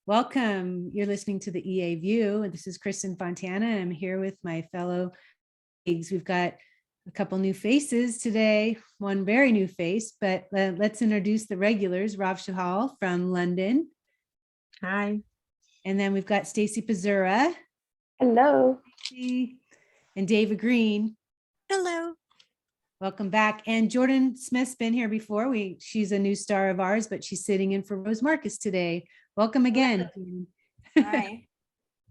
Welcome. You're listening to the EA View, and this is Kristin Fontana. I'm here with my fellow colleagues. We've got a couple new faces today, one very new face, but let's introduce the regulars. Chahal from London. Hi. And then we've got Stacie Pazura. Hello. And Deva Green. Hello. Welcome back. And Jordyn Smith's been here before. She's a new star of ours, but she's sitting in for Rose Marcus today. Welcome again. Hi.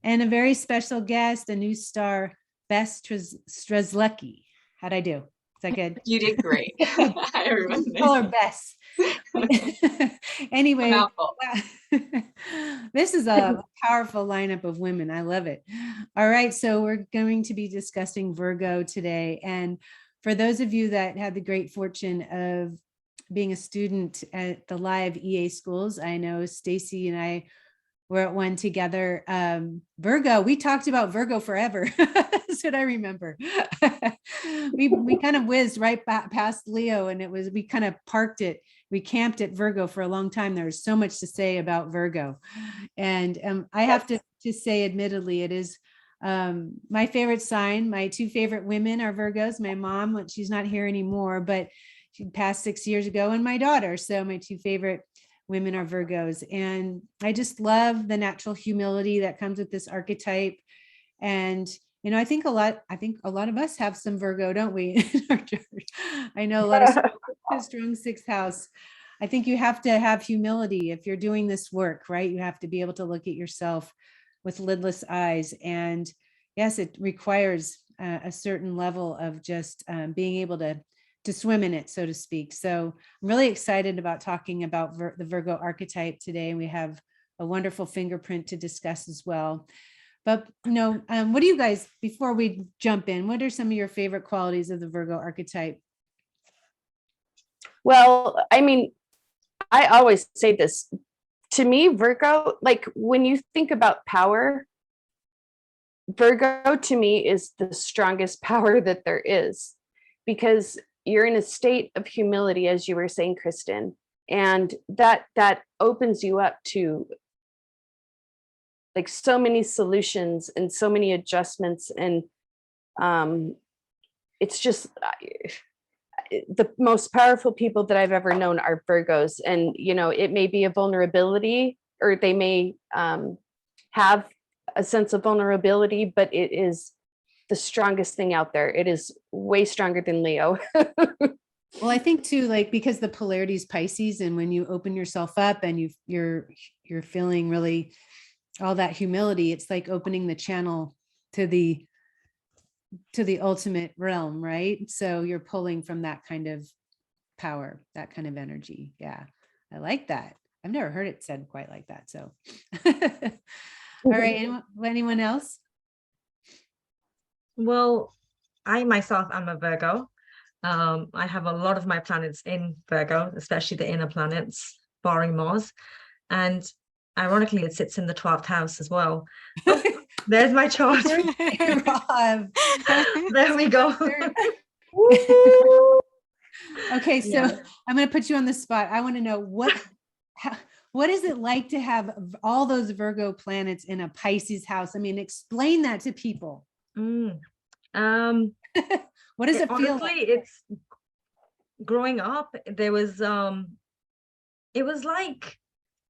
And a very special guest, a new star, Bess Strzelecki. How'd I do? Is that good? You did great. Hi, everyone. Call her Bess. Anyway, this is a powerful lineup of women. I love it. All right, so we're going to be discussing Virgo today. And for those of you that had the great fortune of being a student at the live EA schools, I know Stacie and I were at one together. Virgo, we talked about Virgo forever. That's what I remember. we kind of whizzed right past Leo, and we kind of parked it. We camped at Virgo for a long time. There's so much to say about Virgo. And I have to say, admittedly, it is my favorite sign. My two favorite women are Virgos. My mom, she's not here anymore, but she passed 6 years ago, and my daughter. So my two favorite women are Virgos. And I just love the natural humility that comes with this archetype. And, you know, I think a lot of us have some Virgo, don't we? In our church. I know a lot of strong sixth house. I think you have to have humility if you're doing this work, right? You have to be able to look at yourself with lidless eyes. And yes, it requires a certain level of just being able to swim in it, so to speak. So I'm really excited about talking about the Virgo archetype today. We have a wonderful fingerprint to discuss as well. But, you know, what do you guys, before we jump in, what are some of your favorite qualities of the Virgo archetype? Well, I mean, I always say this. To me, Virgo, like when you think about power, Virgo to me is the strongest power that there is, because you're in a state of humility, as you were saying, Kristin, and that opens you up to like so many solutions and so many adjustments. And it's just the most powerful people that I've ever known are Virgos. And, you know, it may be a vulnerability, or they may have a sense of vulnerability, but it is the strongest thing out there. It is way stronger than Leo. Well, I think too, like, because the polarity is Pisces, and when you open yourself up and you're feeling really all that humility, it's like opening the channel to the ultimate realm, right? So you're pulling from that kind of power, that kind of energy. Yeah, I like that. I've never heard it said quite like that. So, all right, anyone else? Well, I myself am a Virgo. I have a lot of my planets in Virgo, especially the inner planets, barring Mars. And ironically, it sits in the 12th house as well. Oh, there's my chart. There we go. Okay, so yeah. I'm going to put you on the spot. I want to know what is it like to have all those Virgo planets in a Pisces house? I mean, explain that to people. What does it feel like? It's growing up, there was it was like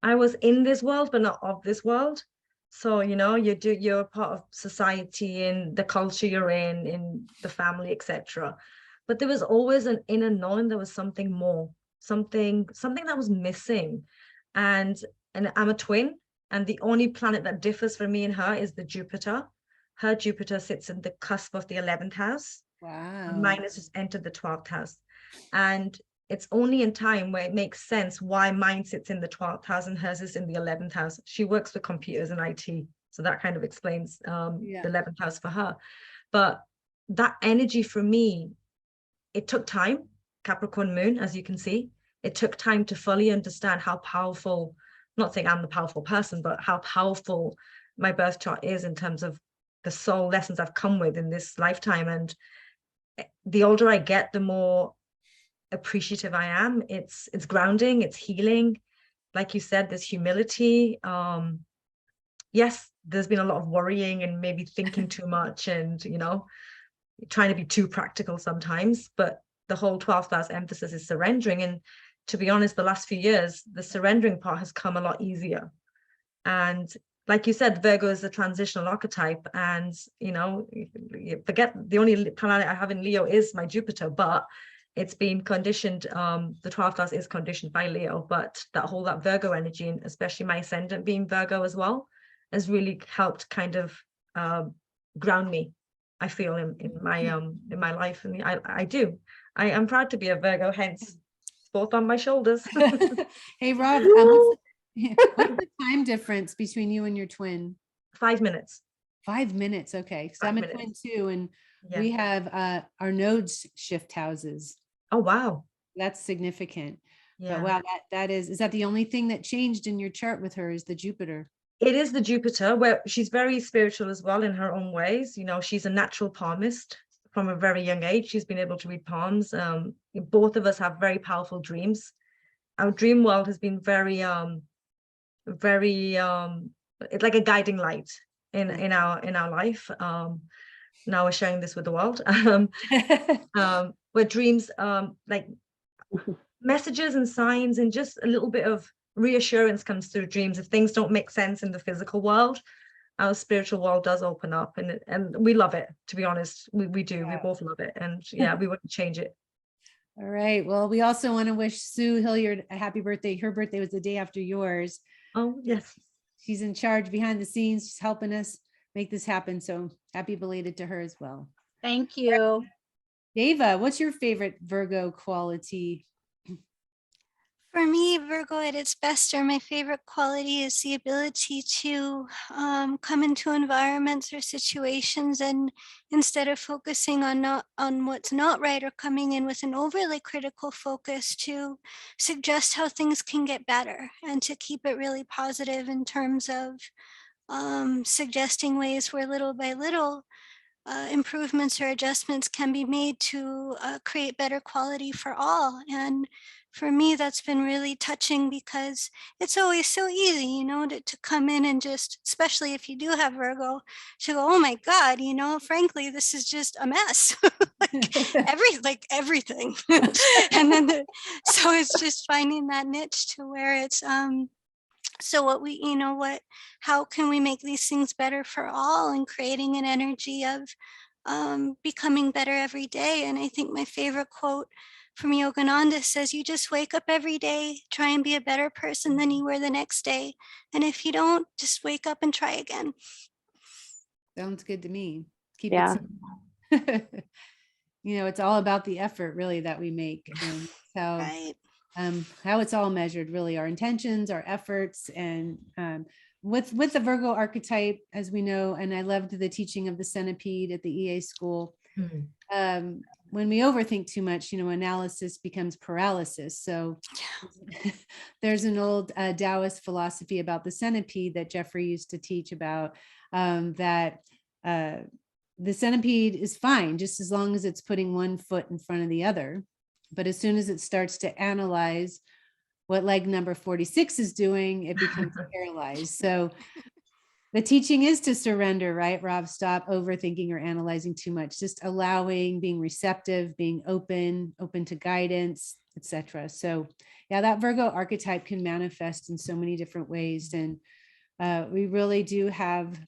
I was in this world but not of this world. So, you know, you're part of society and the culture you're in the family, etc. But there was always an inner knowing there was something more, something that was missing. And I'm a twin, and the only planet that differs from me and her is the Jupiter. Her Jupiter sits in the cusp of the 11th house. Wow. Mine has just entered the 12th house. And it's only in time where it makes sense why mine sits in the 12th house and hers is in the 11th house. She works with computers and IT. So that kind of explains the 11th house for her. But that energy for me, it took time, Capricorn moon, as you can see. It took time to fully understand how powerful, not saying I'm the powerful person, but how powerful my birth chart is in terms of the soul lessons I've come with in this lifetime. And the older I get, the more appreciative I am. It's grounding, it's healing. Like you said, there's humility. yes, there's been a lot of worrying and maybe thinking too much and, trying to be too practical sometimes, but the whole 12th house emphasis is surrendering. And to be honest, the last few years, the surrendering part has come a lot easier. And like you said, Virgo is a transitional archetype, and you forget the only planet I have in Leo is my Jupiter, but it's been conditioned. The 12th house is conditioned by Leo, but that Virgo energy, and especially my ascendant being Virgo as well, has really helped kind of ground me, I feel, in my life. And I am proud to be a Virgo, hence both on my shoulders. Hey, Rob, what's the time difference between you and your twin? 5 minutes. 5 minutes. Okay. So I'm a twin too. And we have our nodes shift houses. Oh, wow. That's significant. Yeah. But wow, is that the only thing that changed in your chart with her is the Jupiter? It is the Jupiter, where she's very spiritual as well in her own ways. She's a natural palmist from a very young age. She's been able to read palms. Both of us have very powerful dreams. Our dream world has been very it's like a guiding light in our life. Now we're sharing this with the world. Where dreams like messages and signs and just a little bit of reassurance comes through dreams. If things don't make sense in the physical world, our spiritual world does open up, and we love it, to be honest. We do. We both love it, and we wouldn't change it. All right. Well, we also want to wish Sue Hilliard a happy birthday. Her birthday was the day after yours. Oh, yes. She's in charge behind the scenes. She's helping us make this happen. So happy belated to her as well. Thank you. Deva, what's your favorite Virgo quality? For me, Virgo at its best, or my favorite quality, is the ability to come into environments or situations, and instead of focusing on what's not right or coming in with an overly critical focus, to suggest how things can get better and to keep it really positive in terms of suggesting ways where little by little improvements or adjustments can be made to create better quality for all. And for me, that's been really touching, because it's always so easy, to come in and just, especially if you do have Virgo, to go, oh my God, frankly, this is just a mess. Everything. And then, so it's just finding that niche to where it's, so how can we make these things better for all, and creating an energy of becoming better every day. And I think my favorite quote from Yogananda says, you just wake up every day, try and be a better person than you were the next day. And if you don't, just wake up and try again. Sounds good to me. Keep it simple. It's all about the effort really that we make. So Right. How it's all measured, really, our intentions, our efforts, and with the Virgo archetype, as we know, and I loved the teaching of the centipede at the EA school. When we overthink too much, analysis becomes paralysis. So there's an old Taoist philosophy about the centipede that Jeffrey used to teach about, that the centipede is fine just as long as it's putting one foot in front of the other. But as soon as it starts to analyze what leg number 46 is doing, it becomes paralyzed. So the teaching is to surrender, right, Rob? Stop overthinking or analyzing too much, just allowing, being receptive, being open to guidance, etc. So yeah, that Virgo archetype can manifest in so many different ways. And we really do have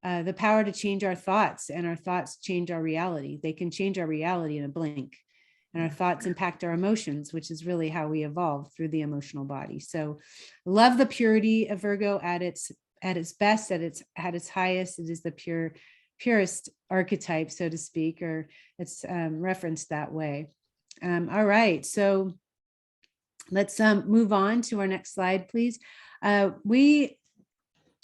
the power to change our thoughts, and our thoughts change our reality. They can change our reality in a blink. And our thoughts impact our emotions, which is really how we evolve, through the emotional body. So love the purity of Virgo at its best, at its highest. It is the purest archetype, so to speak, or it's referenced that way. All right, so let's move on to our next slide, please. We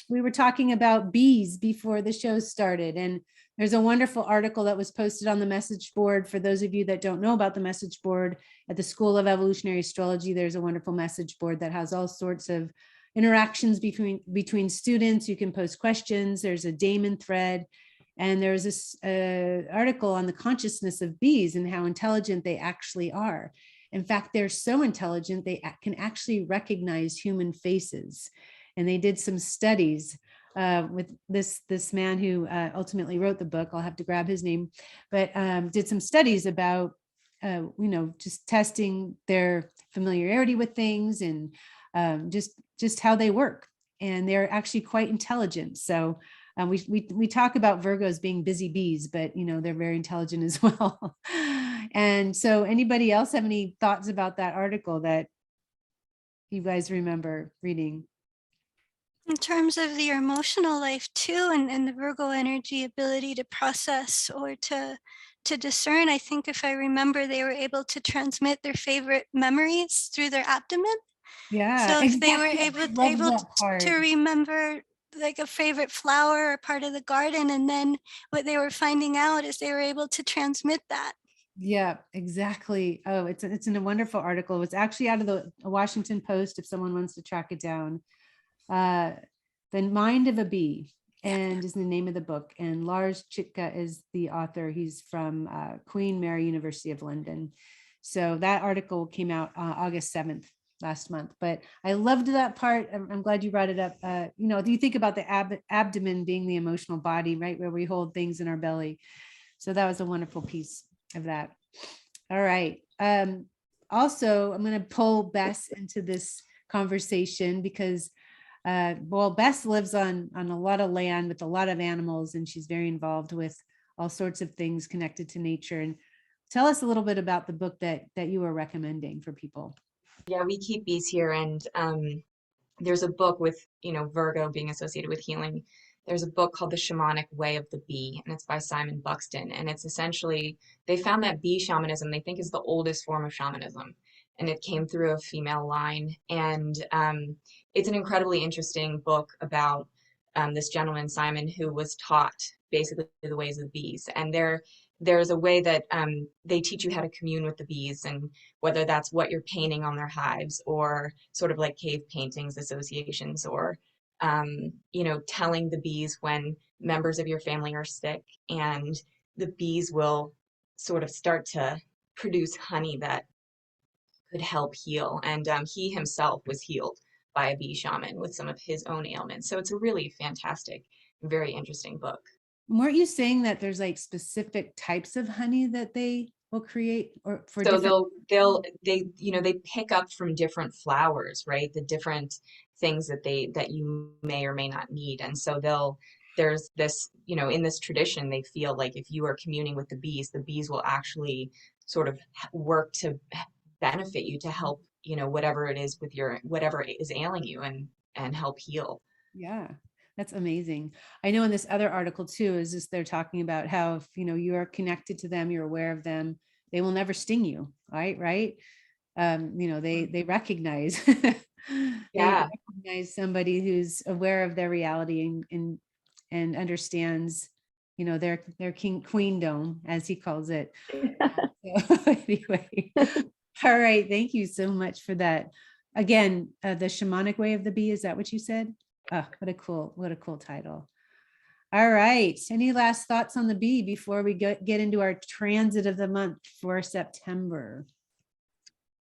were talking about bees before the show started, and there's a wonderful article that was posted on the message board. For those of you that don't know about the message board, at the School of Evolutionary Astrology, there's a wonderful message board that has all sorts of interactions between students. You can post questions. There's a daemon thread, and there's this article on the consciousness of bees and how intelligent they actually are. In fact, they're so intelligent, they can actually recognize human faces. And they did some studies with this man who ultimately wrote the book. I'll have to grab his name, but did some studies about just testing their familiarity with things and just how they work. And they're actually quite intelligent. So we talk about Virgos being busy bees, but they're very intelligent as well. And so anybody else have any thoughts about that article that you guys remember reading? In terms of your emotional life too, and the Virgo energy ability to process or to discern, I think if I remember, they were able to transmit their favorite memories through their abdomen. Yeah, So if they were exactly. able to remember like a favorite flower or part of the garden, and then what they were finding out is they were able to transmit that. Yeah, exactly. Oh, it's in a wonderful article. It's actually out of the Washington Post if someone wants to track it down. The Mind of a Bee, and is the name of the book. And Lars Chittka is the author. He's from Queen Mary University of London. So that article came out August 7th last month. But I loved that part. I'm glad you brought it up. You think about the abdomen being the emotional body, right, where we hold things in our belly. So that was a wonderful piece of that. All right. Also, I'm going to pull Bess into this conversation because Bess lives on a lot of land with a lot of animals, and she's very involved with all sorts of things connected to nature. And tell us a little bit about the book that you were recommending for people. Yeah, we keep bees here, and there's a book with, Virgo being associated with healing. There's a book called The Shamanic Way of the Bee, and it's by Simon Buxton. And it's essentially, they found that bee shamanism, they think, is the oldest form of shamanism. And it came through a female line. And it's an incredibly interesting book about this gentleman, Simon, who was taught basically the ways of bees. And there's a way that they teach you how to commune with the bees, and whether that's what you're painting on their hives, or sort of like cave paintings associations, or telling the bees when members of your family are sick, and the bees will sort of start to produce honey that could help heal. And he himself was healed by a bee shaman with some of his own ailments. So it's a really fantastic, very interesting book. Weren't you saying that there's like specific types of honey that they will create, or for So different... they pick up from different flowers, right? The different things that you may or may not need. And so there's this, in this tradition, they feel like if you are communing with the bees will actually sort of work to benefit you, to help, whatever it is whatever is ailing you, and help heal. Yeah, that's amazing. I know in this other article too, is just they're talking about how if you are connected to them, you're aware of them, they will never sting you, right? They recognize Yeah. they recognize somebody who's aware of their reality and understands, their queendom, as he calls it. So, anyway, all right, thank you so much for that. Again, The Shamanic Way of the Bee, is that what you said? Oh, what a cool title. All right. Any last thoughts on the bee before we get into our transit of the month for September?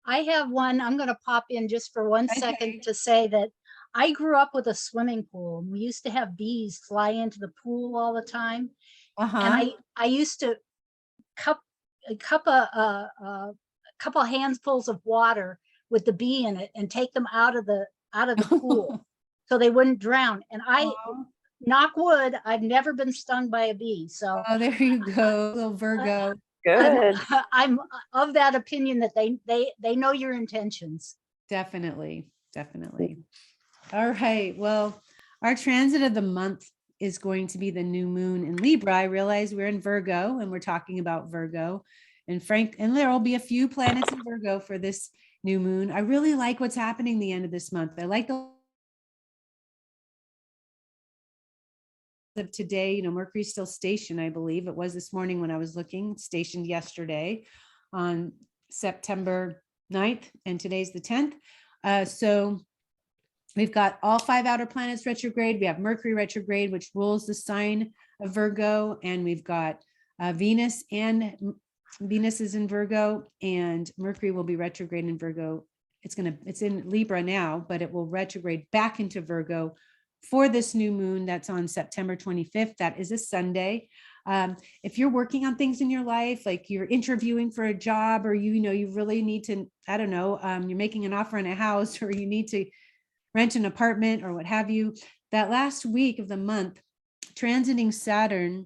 I have one. I'm going to pop in just for 1 second to say that I grew up with a swimming pool. We used to have bees fly into the pool all the time. And I used to cup a couple handfuls of water with the bee in it and take them out of the pool so they wouldn't drown. And knock wood, I've never been stung by a bee. So there you go, little Virgo. Good. I'm of that opinion that they know your intentions. Definitely. All right. Well, our transit of the month is going to be the new moon in Libra. I realize we're in Virgo and we're talking about Virgo, and there will be a few planets in Virgo for this new moon. I really like what's happening the end of this month. I like of today, Mercury's still stationed. I believe it was this morning when I was looking, stationed yesterday on September 9th, and today's the 10th. So we've got all 5 outer planets retrograde. We have Mercury retrograde, which rules the sign of Virgo, and we've got Venus is in Virgo, and Mercury will be retrograde in Virgo. It's in Libra now, but it will retrograde back into Virgo for this new moon that's on September 25th. That is a Sunday. If you're working on things in your life, like you're interviewing for a job, or you really need to, I don't know, you're making an offer on a house, or you need to rent an apartment or what have you, that last week of the month, transiting Saturn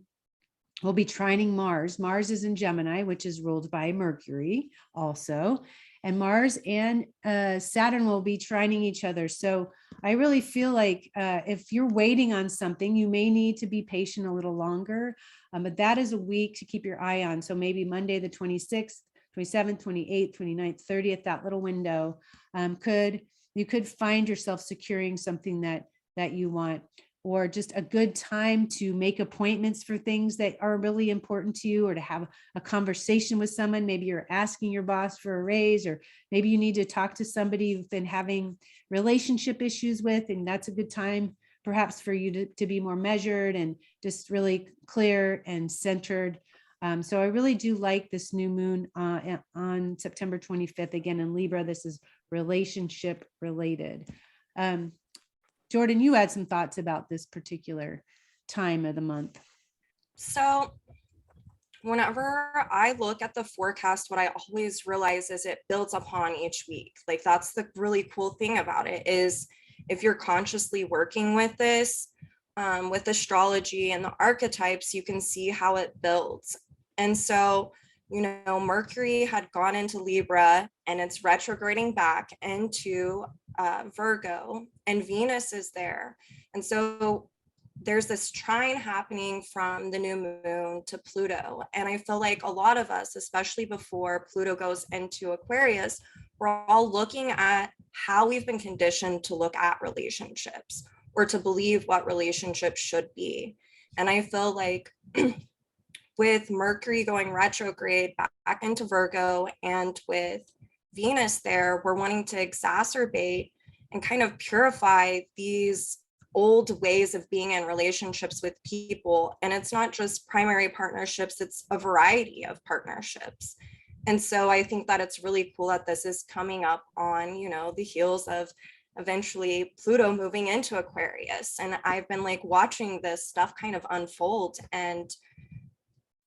will be trining Mars. Mars is in Gemini, which is ruled by Mercury also. And Mars and Saturn will be trining each other. So I really feel like if you're waiting on something, you may need to be patient a little longer. But that is a week to keep your eye on. So maybe Monday, the 26th, 27th, 28th, 29th, 30th, that little window, you could find yourself securing something that you want, or just a good time to make appointments for things that are really important to you, or to have a conversation with someone. Maybe you're asking your boss for a raise, or maybe you need to talk to somebody you've been having relationship issues with, and that's a good time perhaps for you to be more measured and just really clear and centered. So I really do like this new moon on September 25th. Again, in Libra, this is relationship related. Jordyn, you had some thoughts about this particular time of the month. So whenever I look at the forecast, what I always realize is it builds upon each week. Like, that's the really cool thing about it, is if you're consciously working with this, with astrology and the archetypes, you can see how it builds. And so, Mercury had gone into Libra and it's retrograding back into Virgo, and Venus is there. And so there's this trine happening from the new moon to Pluto. And I feel like a lot of us, especially before Pluto goes into Aquarius, we're all looking at how we've been conditioned to look at relationships, or to believe what relationships should be. And I feel like with Mercury going retrograde back into Virgo, and with Venus there, we're wanting to exacerbate and kind of purify these old ways of being in relationships with people. And it's not just primary partnerships, it's a variety of partnerships. And so I think that it's really cool that this is coming up on, the heels of eventually Pluto moving into Aquarius. And I've been like watching this stuff kind of unfold. And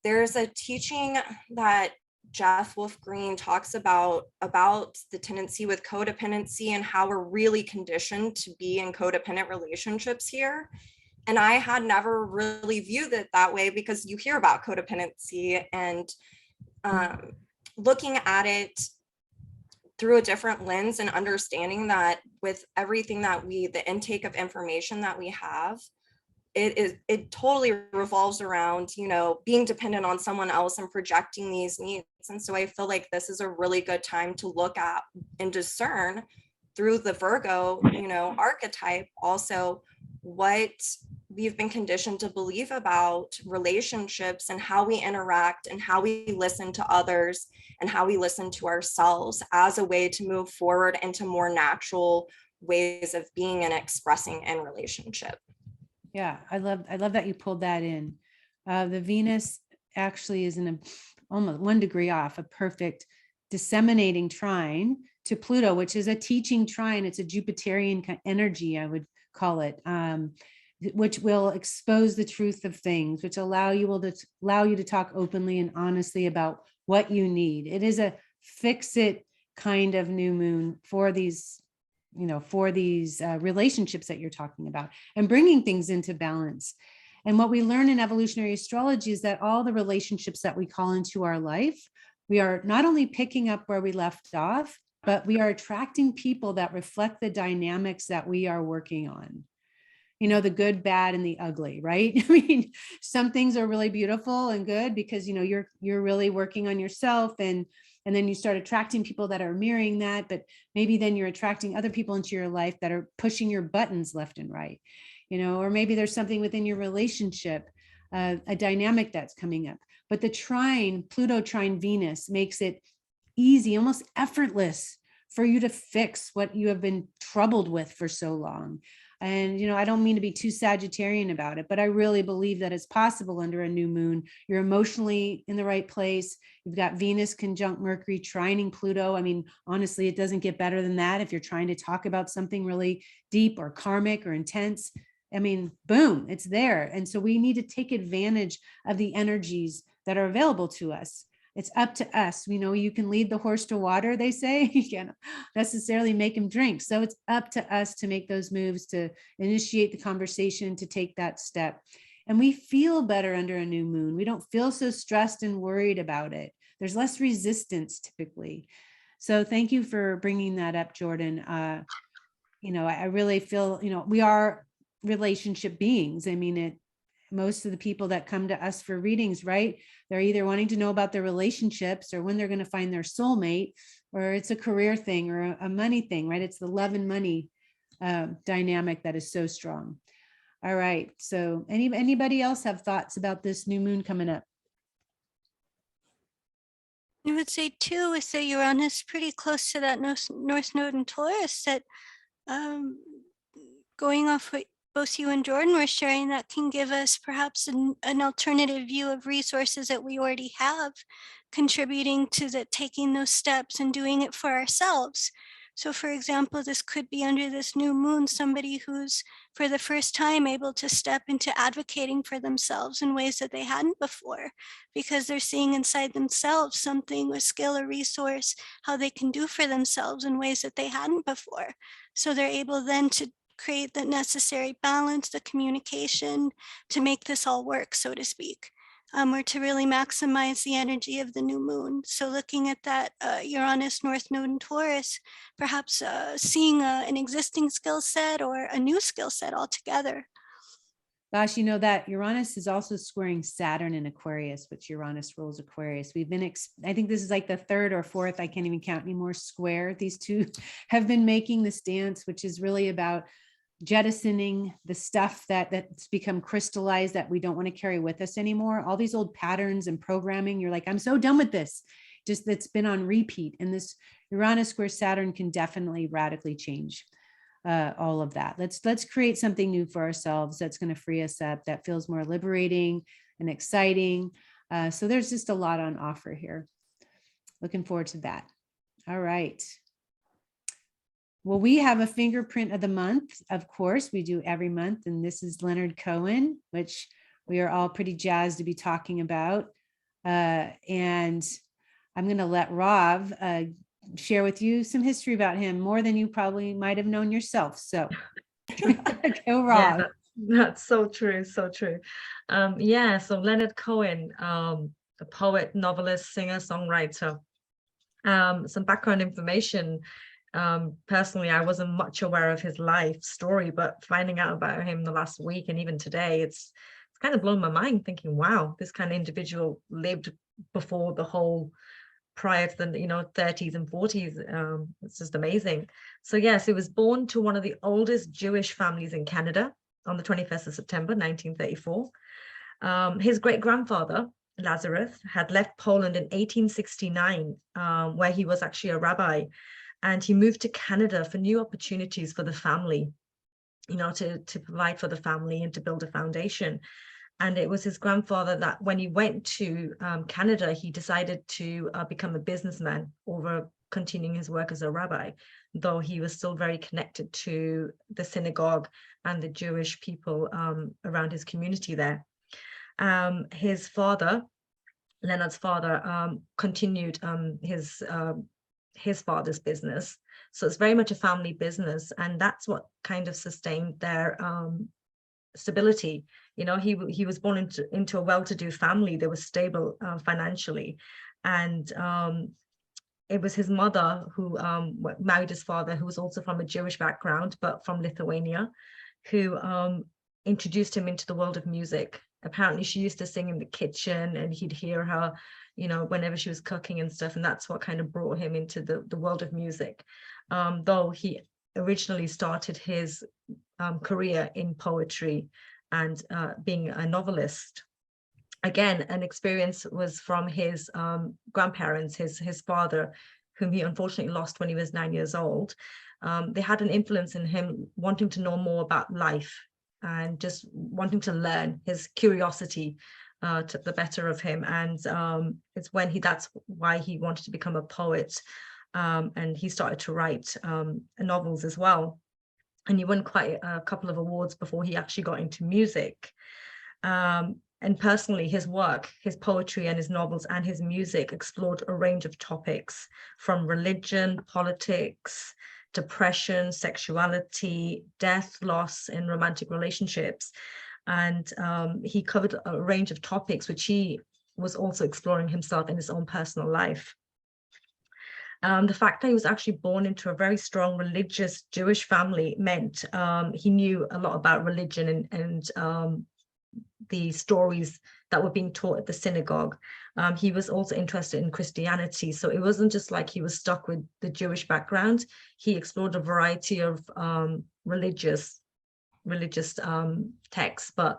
there's a teaching that Jeff Wolf Green talks about the tendency with codependency, and how we're really conditioned to be in codependent relationships here. And I had never really viewed it that way, because you hear about codependency, and looking at it through a different lens, and understanding that with everything that the intake of information that we have, it totally revolves around, being dependent on someone else and projecting these needs. And so I feel like this is a really good time to look at and discern through the Virgo, archetype, also what we've been conditioned to believe about relationships, and how we interact, and how we listen to others, and how we listen to ourselves, as a way to move forward into more natural ways of being and expressing in relationship. Yeah, I love that you pulled that in. The Venus actually is in almost 1 degree off, a perfect disseminating trine to Pluto, which is a teaching trine. It's a Jupiterian energy, I would call it, which will expose the truth of things, which allow you to talk openly and honestly about what you need. It is a fix-it kind of new moon for these relationships that you're talking about, and bringing things into balance. And what we learn in evolutionary astrology is that all the relationships that we call into our life, we are not only picking up where we left off, but we are attracting people that reflect the dynamics that we are working on. The good, bad, and the ugly, right? I mean, some things are really beautiful and good because, you're really working on yourself, and then you start attracting people that are mirroring that, but maybe then you're attracting other people into your life that are pushing your buttons left and right, or maybe there's something within your relationship, a dynamic that's coming up. But the trine, Pluto trine Venus, makes it easy, almost effortless for you to fix what you have been troubled with for so long. And, I don't mean to be too Sagittarian about it, but I really believe that it's possible under a new moon. You're emotionally in the right place. You've got Venus conjunct Mercury trining Pluto. I mean, honestly, it doesn't get better than that. If you're trying to talk about something really deep or karmic or intense, I mean, boom, it's there. And so we need to take advantage of the energies that are available to us. It's up to us. We know you can lead the horse to water, they say. You can't necessarily make him drink. So it's up to us to make those moves, to initiate the conversation, to take that step. And we feel better under a new moon. We don't feel so stressed and worried about it. There's less resistance typically. So thank you for bringing that up, Jordyn. You know, I really feel, you know, we are relationship beings. I mean, most of the people that come to us for readings, right? They're either wanting to know about their relationships or when they're going to find their soulmate, or it's a career thing or a money thing, right? It's the love and money dynamic that is so strong. All right. So anybody else have thoughts about this new moon coming up? I would say too, with the Uranus pretty close to that North Node in Taurus, that going off what both you and Jordyn were sharing, that can give us perhaps an alternative view of resources that we already have, contributing to taking those steps and doing it for ourselves. So for example, this could be under this new moon, somebody who's for the first time able to step into advocating for themselves in ways that they hadn't before, because they're seeing inside themselves something, a skill or resource, how they can do for themselves in ways that they hadn't before. So they're able then to create the necessary balance, the communication to make this all work, so to speak. Or to really maximize the energy of the new moon. So looking at that Uranus North Node in Taurus, perhaps seeing an existing skill set or a new skill set altogether. Gosh, you know that Uranus is also squaring Saturn in Aquarius, which Uranus rules Aquarius. We've been, I think this is like the third or fourth, I can't even count anymore, square these two have been making this dance, which is really about jettisoning the stuff that's become crystallized that we don't want to carry with us anymore. All these old patterns and programming, you're like, I'm so done with this. Just that's been on repeat. And this Uranus square Saturn can definitely radically change all of that. Let's create something new for ourselves that's going to free us up, that feels more liberating and exciting. So there's just a lot on offer here. Looking forward to that. All right. Well, we have a fingerprint of the month. Of course, we do every month. And this is Leonard Cohen, which we are all pretty jazzed to be talking about. And I'm going to let Rob share with you some history about him, more than you probably might have known yourself. So go, Rob. Yeah, that's so true. So true. Yeah, so Leonard Cohen, a poet, novelist, singer, songwriter. Some background information. Personally, I wasn't much aware of his life story, but finding out about him the last week and even today, it's kind of blown my mind, thinking, wow, this kind of individual lived before the whole, prior to the 30s and 40s. It's just amazing. So yes, he was born to one of the oldest Jewish families in Canada on the 21st of September 1934. His great-grandfather Lazarus had left Poland in 1869, where he was actually a rabbi. And he moved to Canada for new opportunities for the family, to provide for the family and to build a foundation. And it was his grandfather that when he went to Canada, he decided to become a businessman over continuing his work as a rabbi, though he was still very connected to the synagogue and the Jewish people around his community there. His father, Leonard's father, continued his father's business. So it's very much a family business, and that's what kind of sustained their stability. He was born into a well-to-do family. They were stable financially, and it was his mother who married his father, who was also from a Jewish background but from Lithuania, who introduced him into the world of music. Apparently she used to sing in the kitchen and he'd hear her whenever she was cooking and stuff, and that's what kind of brought him into the world of music, though he originally started his career in poetry and being a novelist. Again, an experience was from his grandparents, his father, whom he unfortunately lost when he was 9 years old. They had an influence in him wanting to know more about life and just wanting to learn. His curiosity took the better of him, and that's why he wanted to become a poet, and he started to write novels as well. and he won quite a couple of awards before he actually got into music. And personally, his work, his poetry and his novels and his music explored a range of topics, from religion, politics, depression, sexuality, death, loss in romantic relationships. And he covered a range of topics which he was also exploring himself in his own personal life. The fact that he was actually born into a very strong religious Jewish family meant he knew a lot about religion and the stories that were being taught at the synagogue. He was also interested in Christianity. So it wasn't just like he was stuck with the Jewish background. He explored a variety of religious texts, but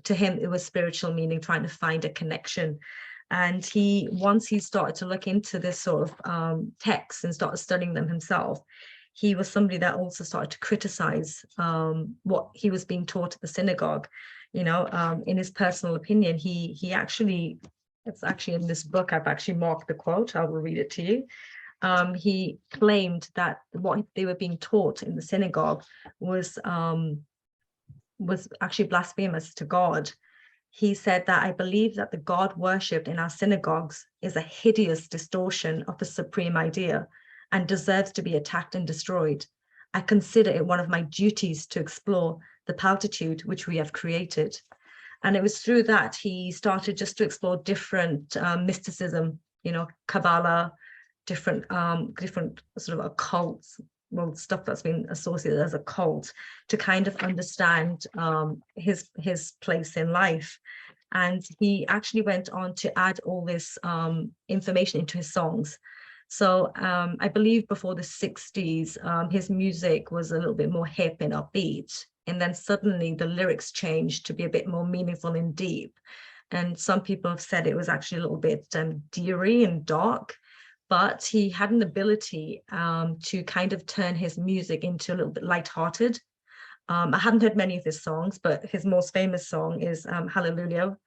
to him, it was spiritual meaning, trying to find a connection. And once he started to look into this sort of texts and started studying them himself, he was somebody that also started to criticize what he was being taught at the synagogue. You know, in his personal opinion, he actually, it's actually in this book, I've actually marked the quote, I will read it to you. He claimed that what they were being taught in the synagogue was actually blasphemous to God. He said that, "I believe that the God worshipped in our synagogues is a hideous distortion of the supreme idea and deserves to be attacked and destroyed. I consider it one of my duties to explore the paltitude which we have created." And it was through that he started just to explore different mysticism, you know, Kabbalah, different sort of occults, well, stuff that's been associated as a cult, to kind of understand his place in life. And he actually went on to add all this information into his songs. So I believe before the 60s, his music was a little bit more hip and upbeat. And then suddenly the lyrics changed to be a bit more meaningful and deep. And some people have said it was actually a little bit dreary and dark. But he had an ability to kind of turn his music into a little bit lighthearted. I haven't heard many of his songs, but his most famous song is Hallelujah,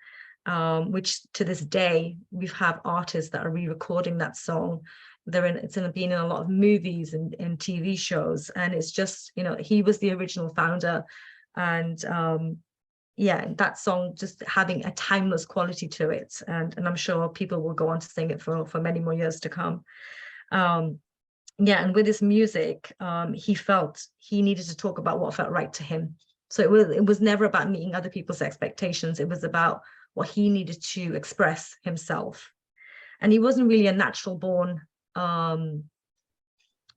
which to this day, we have artists that are re-recording that song. It's been in a lot of movies and TV shows. And it's just, you know, he was the original founder. And yeah, that song just having a timeless quality to it, and I'm sure people will go on to sing it for many more years to come. Yeah, and with his music, he felt he needed to talk about what felt right to him. So it was never about meeting other people's expectations. It was about what he needed to express himself. And he wasn't really a natural born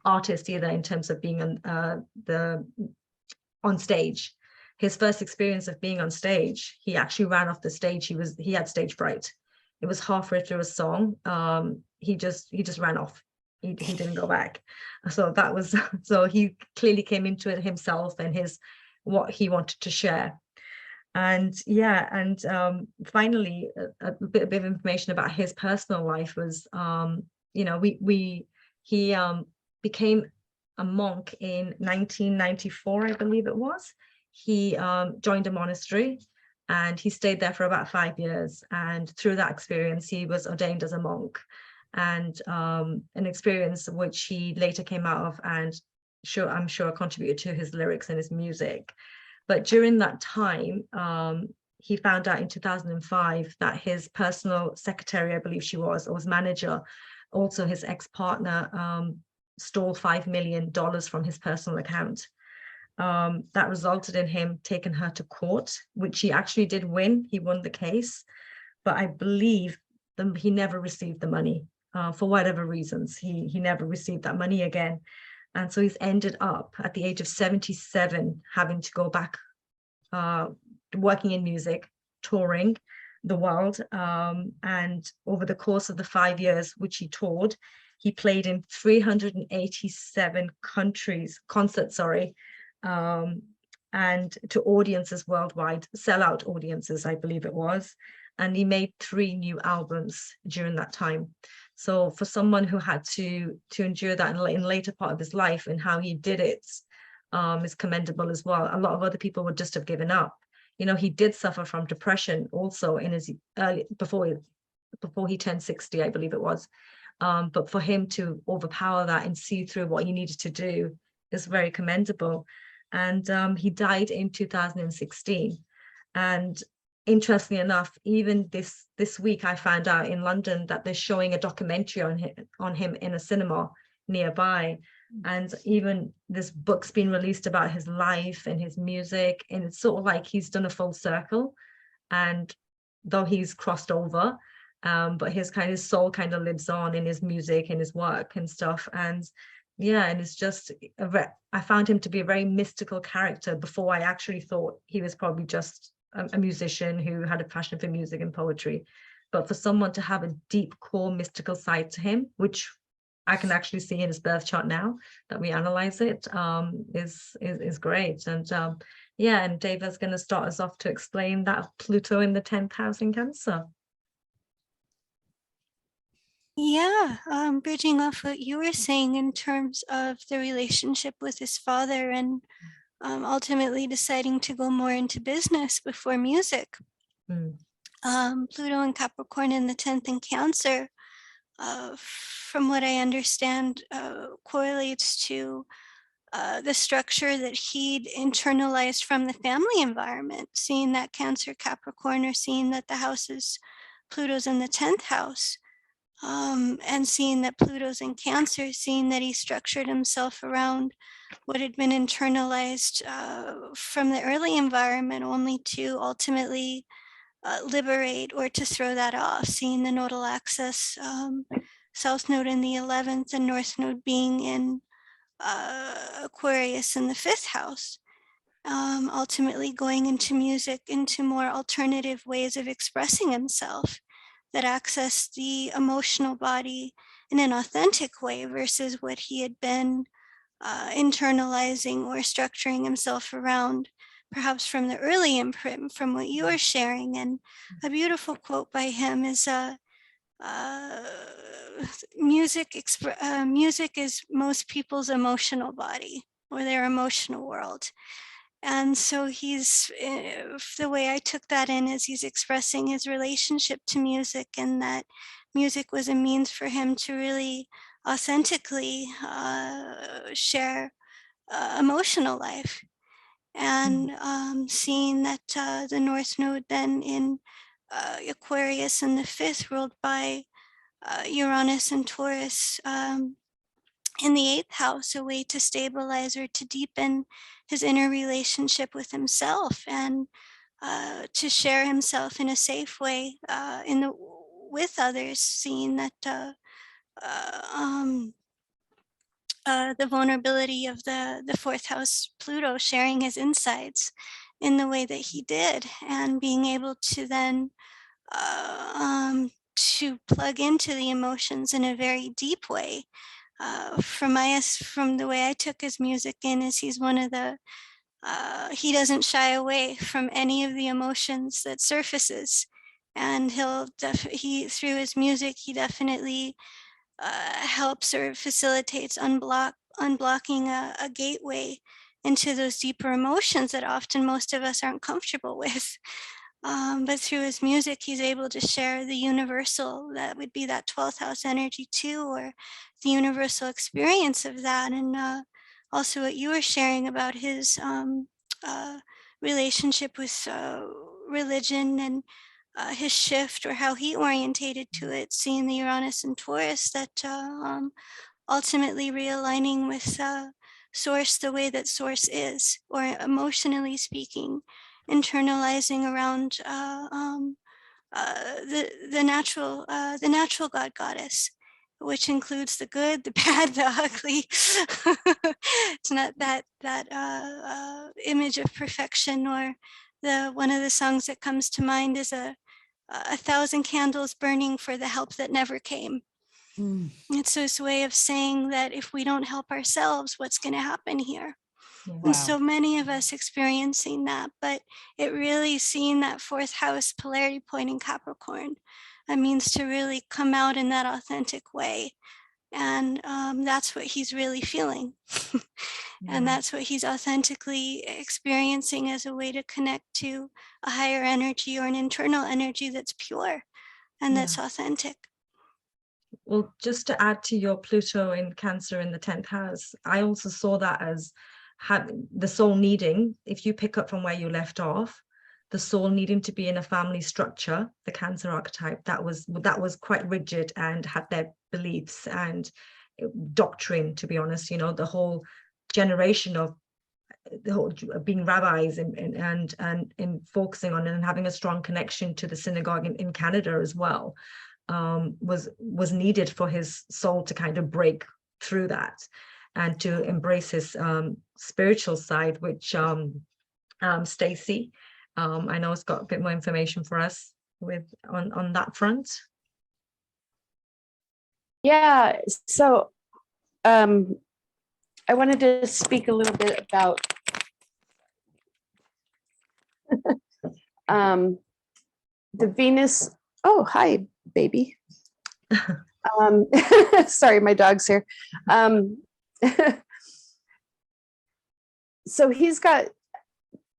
artist either, in terms of being on stage. His first experience of being on stage, he actually ran off the stage. He had stage fright. It was halfway through a song. He just ran off. He didn't go back. So so he clearly came into it himself and what he wanted to share. And yeah, and finally, a bit of information about his personal life was, you know, he became a monk in 1994, I believe it was. He joined a monastery and he stayed there for about 5 years. And through that experience, he was ordained as a monk, and an experience which he later came out of and I'm sure contributed to his lyrics and his music. But during that time, he found out in 2005 that his personal secretary, I believe she was, or his manager, also his ex-partner, stole $5 million from his personal account. That resulted in him taking her to court, which he actually did win. He won the case, but I believe he never received the money for whatever reasons. He never received that money again. And so he's ended up at the age of 77 having to go back working in music, touring the world. And over the course of the 5 years which he toured, he played in 387 concerts, and to audiences worldwide, sellout audiences, I believe it was. And he made 3 new albums during that time. So for someone who had to endure that in later part of his life, and how he did it is commendable as well. A lot of other people would just have given up. You know, he did suffer from depression also in his before he turned 60, I believe it was. But for him to overpower that and see through what he needed to do is very commendable. and he died in 2016. And interestingly enough, even this week, I found out in London that they're showing a documentary on him in a cinema nearby. And even this book's been released about his life and his music, and it's sort of like he's done a full circle. And though he's crossed over, but his soul kind of lives on in his music and his work and stuff. And yeah, and it's just I found him to be a very mystical character before I actually thought he was probably just a musician who had a passion for music and poetry. But for someone to have a deep core mystical side to him, which I can actually see in his birth chart now that we analyze it, is great. And yeah, and Deva's going to start us off to explain that Pluto in the 10th house in Cancer. Yeah, bridging off what you were saying in terms of the relationship with his father and ultimately deciding to go more into business before music. Pluto and Capricorn in the 10th in Cancer, from what I understand, correlates to the structure that he'd internalized from the family environment, seeing that Cancer, Capricorn, or seeing that the house is Pluto's in the 10th house. And seeing that Pluto's in Cancer, seeing that he structured himself around what had been internalized from the early environment, only to ultimately liberate or to throw that off, seeing the nodal axis, South Node in the 11th and North Node being in Aquarius in the 5th house. Ultimately going into music, into more alternative ways of expressing himself that access the emotional body in an authentic way versus what he had been internalizing or structuring himself around, perhaps from the early imprint, from what you were sharing. And a beautiful quote by him is, music is most people's emotional body or their emotional world. And so he's, the way I took that in is he's expressing his relationship to music, and that music was a means for him to really authentically share emotional life. And seeing that the North Node then in Aquarius in the 5th, ruled by Uranus and Taurus, in the 8th house, a way to stabilize or to deepen his inner relationship with himself, and to share himself in a safe way with others, seeing that the vulnerability of the 4th house Pluto, sharing his insights in the way that he did, and being able to then to plug into the emotions in a very deep way. From the way I took his music in, is he's one of the, he doesn't shy away from any of the emotions that surfaces, and through his music, he definitely helps or facilitates unblocking a gateway into those deeper emotions that often most of us aren't comfortable with. But through his music, he's able to share the universal, that would be that 12th house energy too, or the universal experience of that. And also what you were sharing about his relationship with religion, and his shift, or how he orientated to it, seeing the Uranus and Taurus, that ultimately realigning with source, the way that source is, or emotionally speaking, internalizing around the natural God goddess, which includes the good, the bad, the ugly. It's not that image of perfection, or one of the songs that comes to mind is a 1,000 candles burning for the help that never came. It's this way of saying that if we don't help ourselves, what's going to happen here? Wow. And so many of us experiencing that, but it really, seeing that 4th house polarity point in Capricorn, it means to really come out in that authentic way. And that's what he's really feeling. And that's what he's authentically experiencing as a way to connect to a higher energy, or an internal energy that's pure and that's authentic. Well, just to add to your Pluto in Cancer in the 10th house, I also saw that as the soul needing, if you pick up from where you left off, the soul needing to be in a family structure, the Cancer archetype, that was quite rigid and had their beliefs and doctrine, to be honest. You know, the whole generation of the whole being rabbis and focusing on and having a strong connection to the synagogue in Canada as well, was needed for his soul to kind of break through that and to embrace his spiritual side, which Stacie, I know, has got a bit more information for us on that front. Yeah, so I wanted to speak a little bit about the Venus. Oh, hi, baby. Sorry, my dog's here. So he's got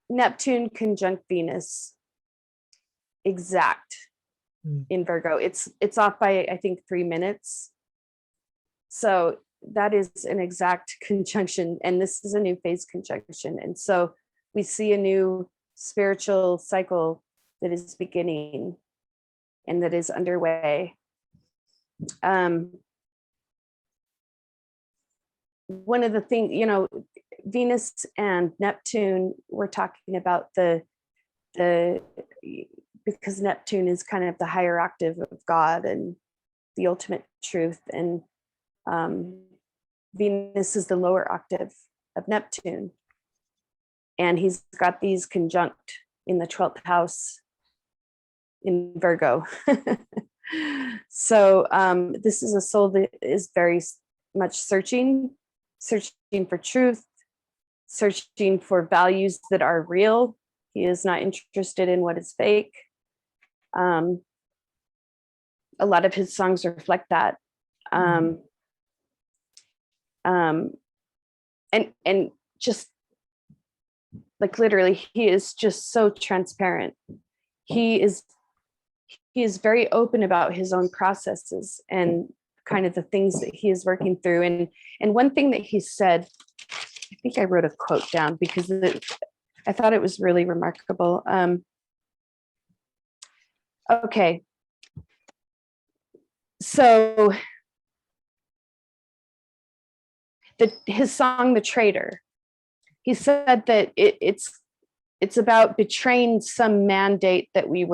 Neptune conjunct Venus exact in Virgo. It's off by, I think, 3 minutes. So that is an exact conjunction, and this is a new phase conjunction. And so we see a new spiritual cycle that is beginning and that is underway. One of the things, you know, Venus and Neptune, we're talking about because Neptune is kind of the higher octave of God and the ultimate truth, and Venus is the lower octave of Neptune, and he's got these conjunct in the 12th house in Virgo. So this is a soul that is very much searching for truth, searching for values that are real. He is not interested in what is fake. A lot of his songs reflect that. And just like literally, he is just so transparent. He is very open about his own processes and kind of the things that he is working through. And one thing that he said, I think I wrote a quote down because I thought it was really remarkable. Okay. So his song, The Traitor, he said that it's about betraying some mandate that we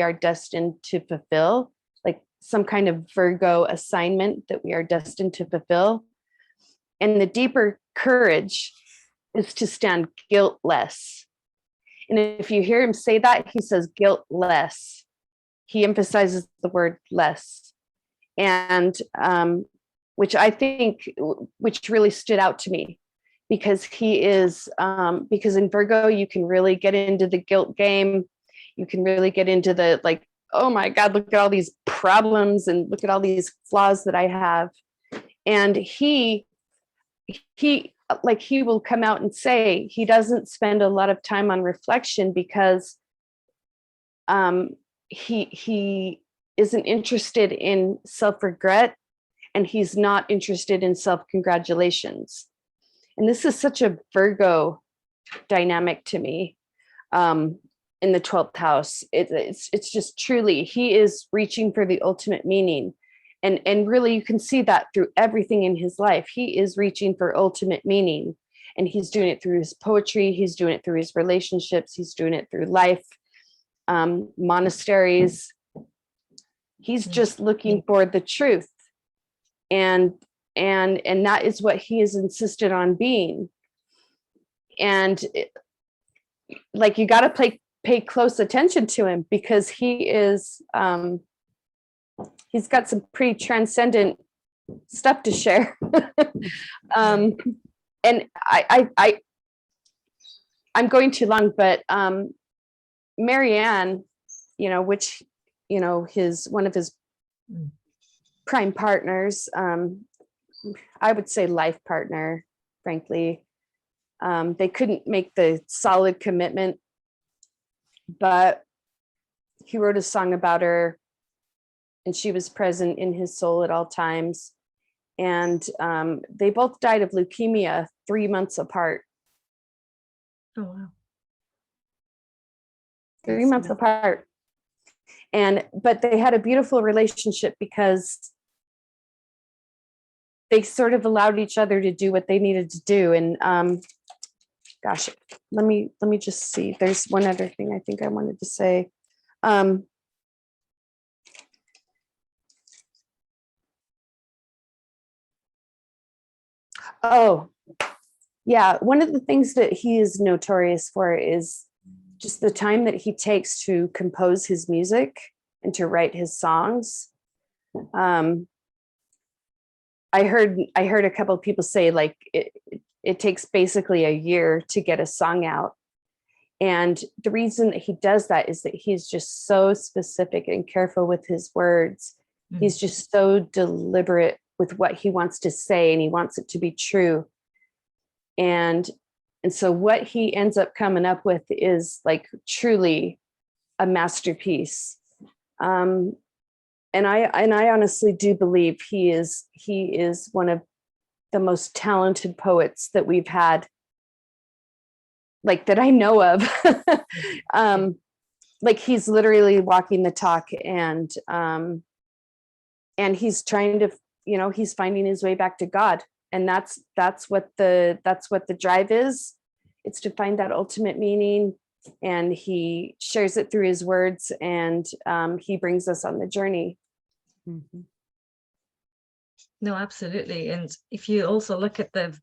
are destined to fulfill, like some kind of Virgo assignment that we are destined to fulfill. And the deeper courage is to stand guiltless. And if you hear him say that, he says guiltless. He emphasizes the word less. And which I think, which really stood out to me, because he is, because in Virgo, you can really get into the guilt game. You can really get into the, like, oh my God, look at all these problems and look at all these flaws that I have. And he will come out and say he doesn't spend a lot of time on reflection because he isn't interested in self-regret, and he's not interested in self-congratulations. And this is such a Virgo dynamic to me. In the 12th house, it's just truly, he is reaching for the ultimate meaning. And really, you can see that through everything in his life. He is reaching for ultimate meaning, and he's doing it through his poetry. He's doing it through his relationships. He's doing it through life, monasteries. He's just looking for the truth. And that is what he has insisted on being. And like, you got to pay close attention to him, because he is, he's got some pretty transcendent stuff to share. And I'm going too long, but Marianne, you know, which, you know, one of his prime partners, I would say life partner, frankly. They couldn't make the solid commitment, but he wrote a song about her, and she was present in his soul at all times. And they both died of leukemia 3 months apart. Oh, wow. 3 months apart. But they had a beautiful relationship because they sort of allowed each other to do what they needed to do. And gosh, let me just see. There's one other thing I think I wanted to say. Oh, yeah. One of the things that he is notorious for is just the time that he takes to compose his music and to write his songs. I heard a couple of people say like it takes basically a year to get a song out. And the reason that he does that is that he's just so specific and careful with his words. Mm-hmm. He's just so deliberate with what he wants to say, and he wants it to be true. And so what he ends up coming up with is like truly a masterpiece. And I honestly do believe he is one of the most talented poets that we've had, like that I know of. Like he's literally walking the talk, and he's trying to, he's finding his way back to God. And that's what the drive is. It's to find that ultimate meaning, and he shares it through his words, and he brings us on the journey. Mm-hmm. No, absolutely. And if you also look at the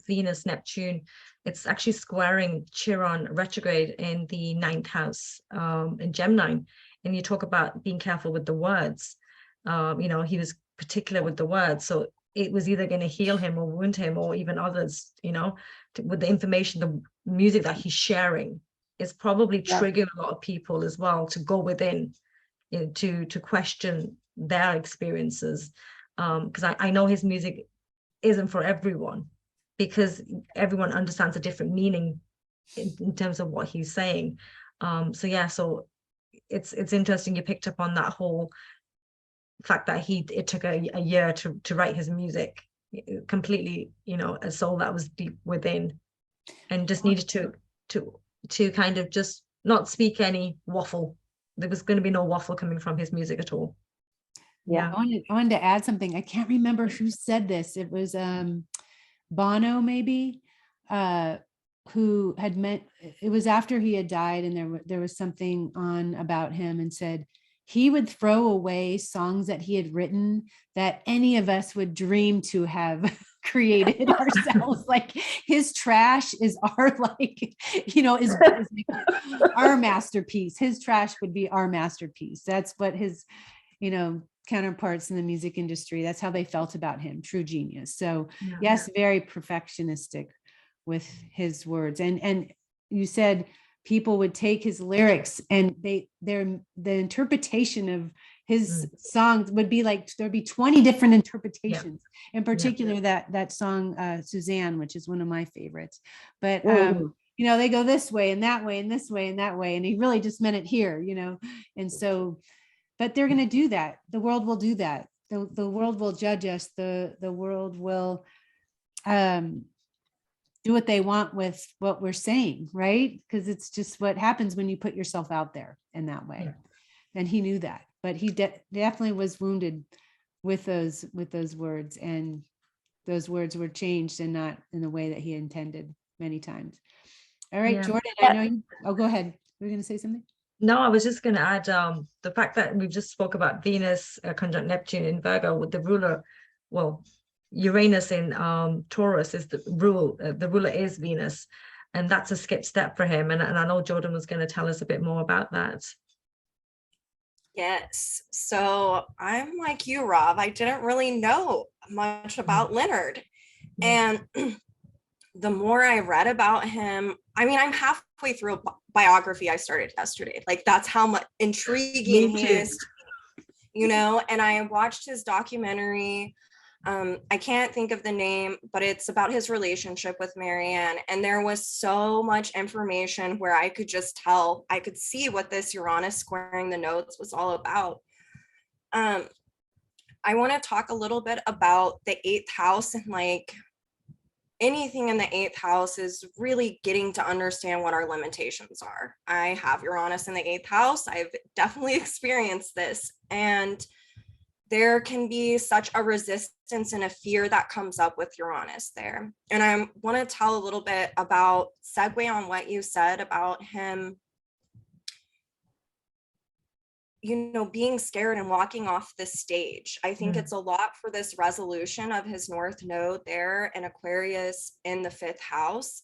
Venus Neptune, it's actually squaring Chiron retrograde in the 9th house in Gemini. And you talk about being careful with the words. He was particular with the words, so it was either going to heal him or wound him, or even others, with the information, the music that he's sharing is probably triggering a lot of people as well to go within, to question their experiences. Because I know his music isn't for everyone, because everyone understands a different meaning in terms of what he's saying. So it's interesting you picked up on that whole fact that it took a year to write his music completely, a soul that was deep within, and just needed to kind of just not speak any waffle. There was going to be no waffle coming from his music at all. Yeah. I wanted to add something. I can't remember who said this. It was Bono, maybe, who had meant, it was after he had died, and there was something on about him, and said he would throw away songs that he had written that any of us would dream to have created ourselves. Like his trash is our, is our masterpiece. His trash would be our masterpiece. That's what his, counterparts in the music industry, that's how they felt about him. True genius. So yes, very perfectionistic with his words. And you said people would take his lyrics, and the interpretation of his songs would be like, there'd be 20 different interpretations. In particular, that song Suzanne, which is one of my favorites. But they go this way and that way and this way and that way, and he really just meant it here, and so, but they're going to do that. The world will do that. The world will judge us. The world will do what they want with what we're saying, right? Because it's just what happens when you put yourself out there in that way. Yeah. And he knew that, but he definitely was wounded with those words, and those words were changed and not in the way that he intended many times. All right, Jordyn, I know you. Oh, go ahead. We're going to say something. No, I was just going to add the fact that we just spoke about Venus conjunct Neptune in Virgo with the ruler. Well, Uranus in Taurus is the ruler is Venus, and that's a skip step for him. And I know Jordyn was going to tell us a bit more about that. Yes. So I'm like you, Rob. I didn't really know much about Leonard. And the more I read about him, I mean, I'm halfway through a biography I started yesterday. Like, that's how much intriguing he is, and I watched his documentary. I can't think of the name, but it's about his relationship with Marianne. And there was so much information where I could just tell, I could see what this Uranus squaring the notes was all about. I want to talk a little bit about the 8th house, and like anything in the 8th house is really getting to understand what our limitations are. I have Uranus in the 8th house. I've definitely experienced this, and there can be such a resistance and a fear that comes up with Uranus there. And I want to tell a little bit about, segue on what you said about him, you know, being scared and walking off the stage. I think it's a lot for this resolution of his North Node there in Aquarius in the 5th house.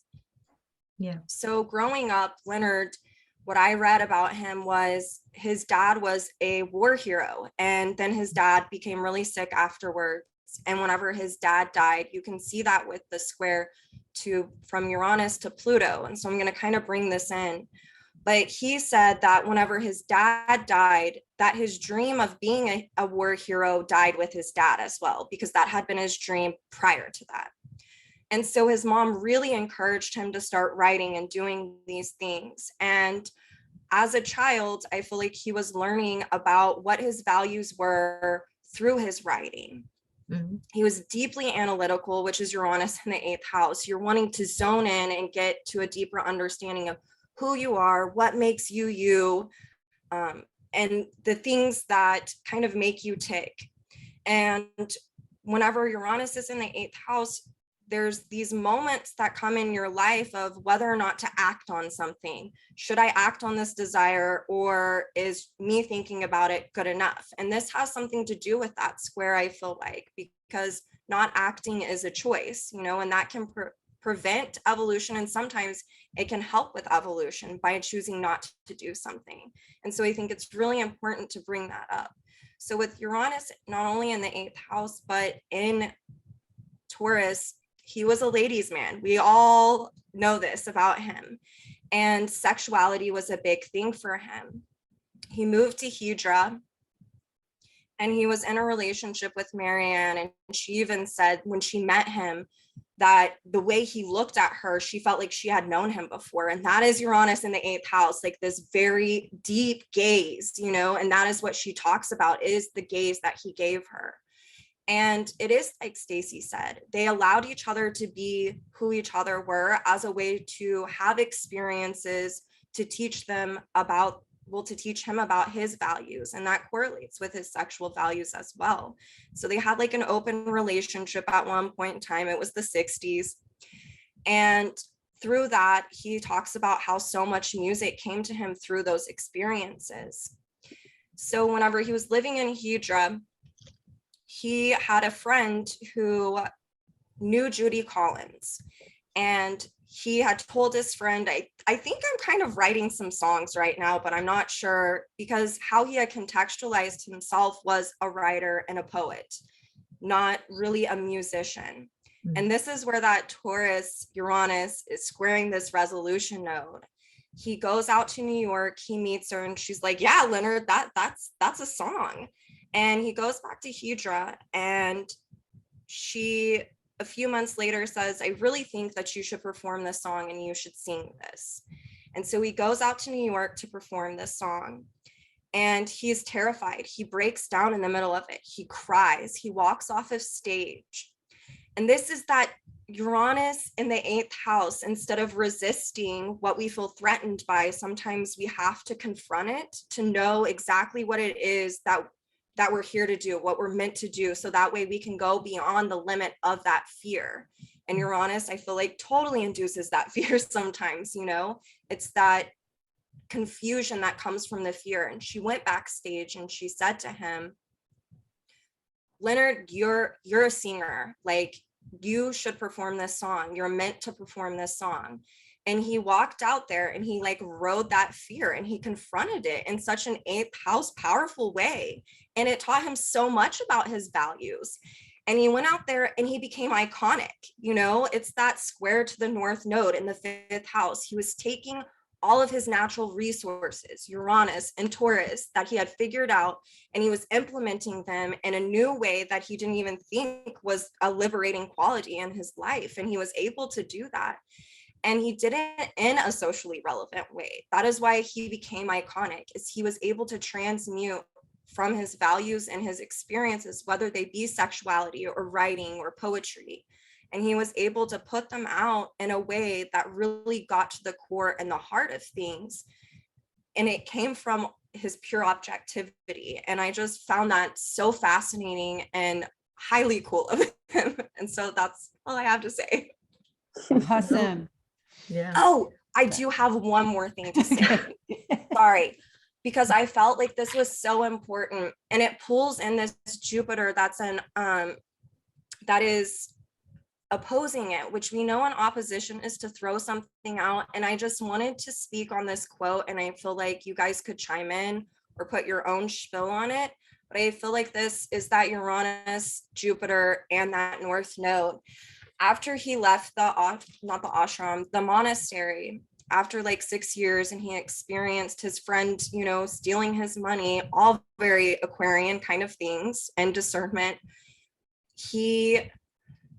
Yeah. So growing up, Leonard, what I read about him was his dad was a war hero, and then his dad became really sick afterwards. And whenever his dad died, you can see that with the square to from Uranus to Pluto. And so I'm going to kind of bring this in. But he said that whenever his dad died, that his dream of being a war hero died with his dad as well, because that had been his dream prior to that. And so his mom really encouraged him to start writing and doing these things. And as a child, I feel like he was learning about what his values were through his writing. Mm-hmm. He was deeply analytical, which is Uranus in the 8th house. You're wanting to zone in and get to a deeper understanding of who you are, what makes you you, and the things that kind of make you tick. And whenever Uranus is in the 8th house, there's these moments that come in your life of whether or not to act on something. Should I act on this desire, or is me thinking about it good enough? And this has something to do with that square, I feel like, because not acting is a choice, you know, and that can prevent evolution. And sometimes it can help with evolution by choosing not to do something. And so I think it's really important to bring that up. So with Uranus, not only in the 8th house, but in Taurus, he was a ladies' man. We all know this about him. And sexuality was a big thing for him. He moved to Hydra, and he was in a relationship with Marianne. And she even said when she met him that the way he looked at her, she felt like she had known him before. And that is Uranus in the 8th house, like this very deep gaze, you know, and that is what she talks about, is the gaze that he gave her. And it is like Stacie said, they allowed each other to be who each other were as a way to have experiences to teach them about, well, to teach him about his values. And that correlates with his sexual values as well. So they had like an open relationship at one point in time. It was the 60s. And through that, he talks about how so much music came to him through those experiences. So whenever he was living in Hydra, he had a friend who knew Judy Collins, and he had told his friend, I think I'm kind of writing some songs right now, but I'm not sure, because how he had contextualized himself was a writer and a poet, not really a musician. Mm-hmm. And this is where that Taurus Uranus is squaring this resolution node. He goes out to New York, he meets her, and she's like, yeah, Leonard, that's a song. And he goes back to Hydra, and she, a few months later, says, I really think that you should perform this song and you should sing this. And so he goes out to New York to perform this song, and he's terrified. He breaks down in the middle of it. He cries. He walks off of stage. And this is that Uranus in the 8th house. Instead of resisting what we feel threatened by, sometimes we have to confront it to know exactly what it is that we're here to do, what we're meant to do. So that way we can go beyond the limit of that fear. And Uranus, I feel like, totally induces that fear sometimes, you know, it's that confusion that comes from the fear. And she went backstage and she said to him, Leonard, you're a singer, like you should perform this song. You're meant to perform this song. And he walked out there and he like rode that fear and he confronted it in such an 8th house powerful way. And it taught him so much about his values. And he went out there and he became iconic. You know, it's that square to the North Node in the 5th house. He was taking all of his natural resources, Uranus and Taurus, that he had figured out, and he was implementing them in a new way that he didn't even think was a liberating quality in his life. And he was able to do that. And he did it in a socially relevant way. That is why he became iconic, is he was able to transmute from his values and his experiences, whether they be sexuality or writing or poetry. And he was able to put them out in a way that really got to the core and the heart of things. And it came from his pure objectivity. And I just found that so fascinating and highly cool of him. And so that's all I have to say. Awesome. Yeah. Oh, I do have one more thing to say. Sorry, because I felt like this was so important, and it pulls in this Jupiter that's an that is opposing it, which we know in opposition is to throw something out. And I just wanted to speak on this quote, and I feel like you guys could chime in or put your own spiel on it. But I feel like this is that Uranus, Jupiter, and that North Node. After he left the monastery, after like 6 years, and he experienced his friend, stealing his money, all very Aquarian kind of things and discernment, he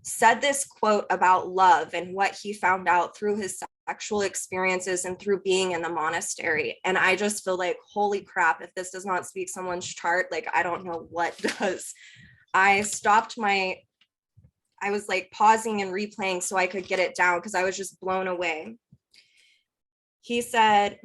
said this quote about love and what he found out through his sexual experiences and through being in the monastery. And I just feel like, holy crap, if this does not speak someone's chart, like, I don't know what does. I was like pausing and replaying so I could get it down because I was just blown away. He said,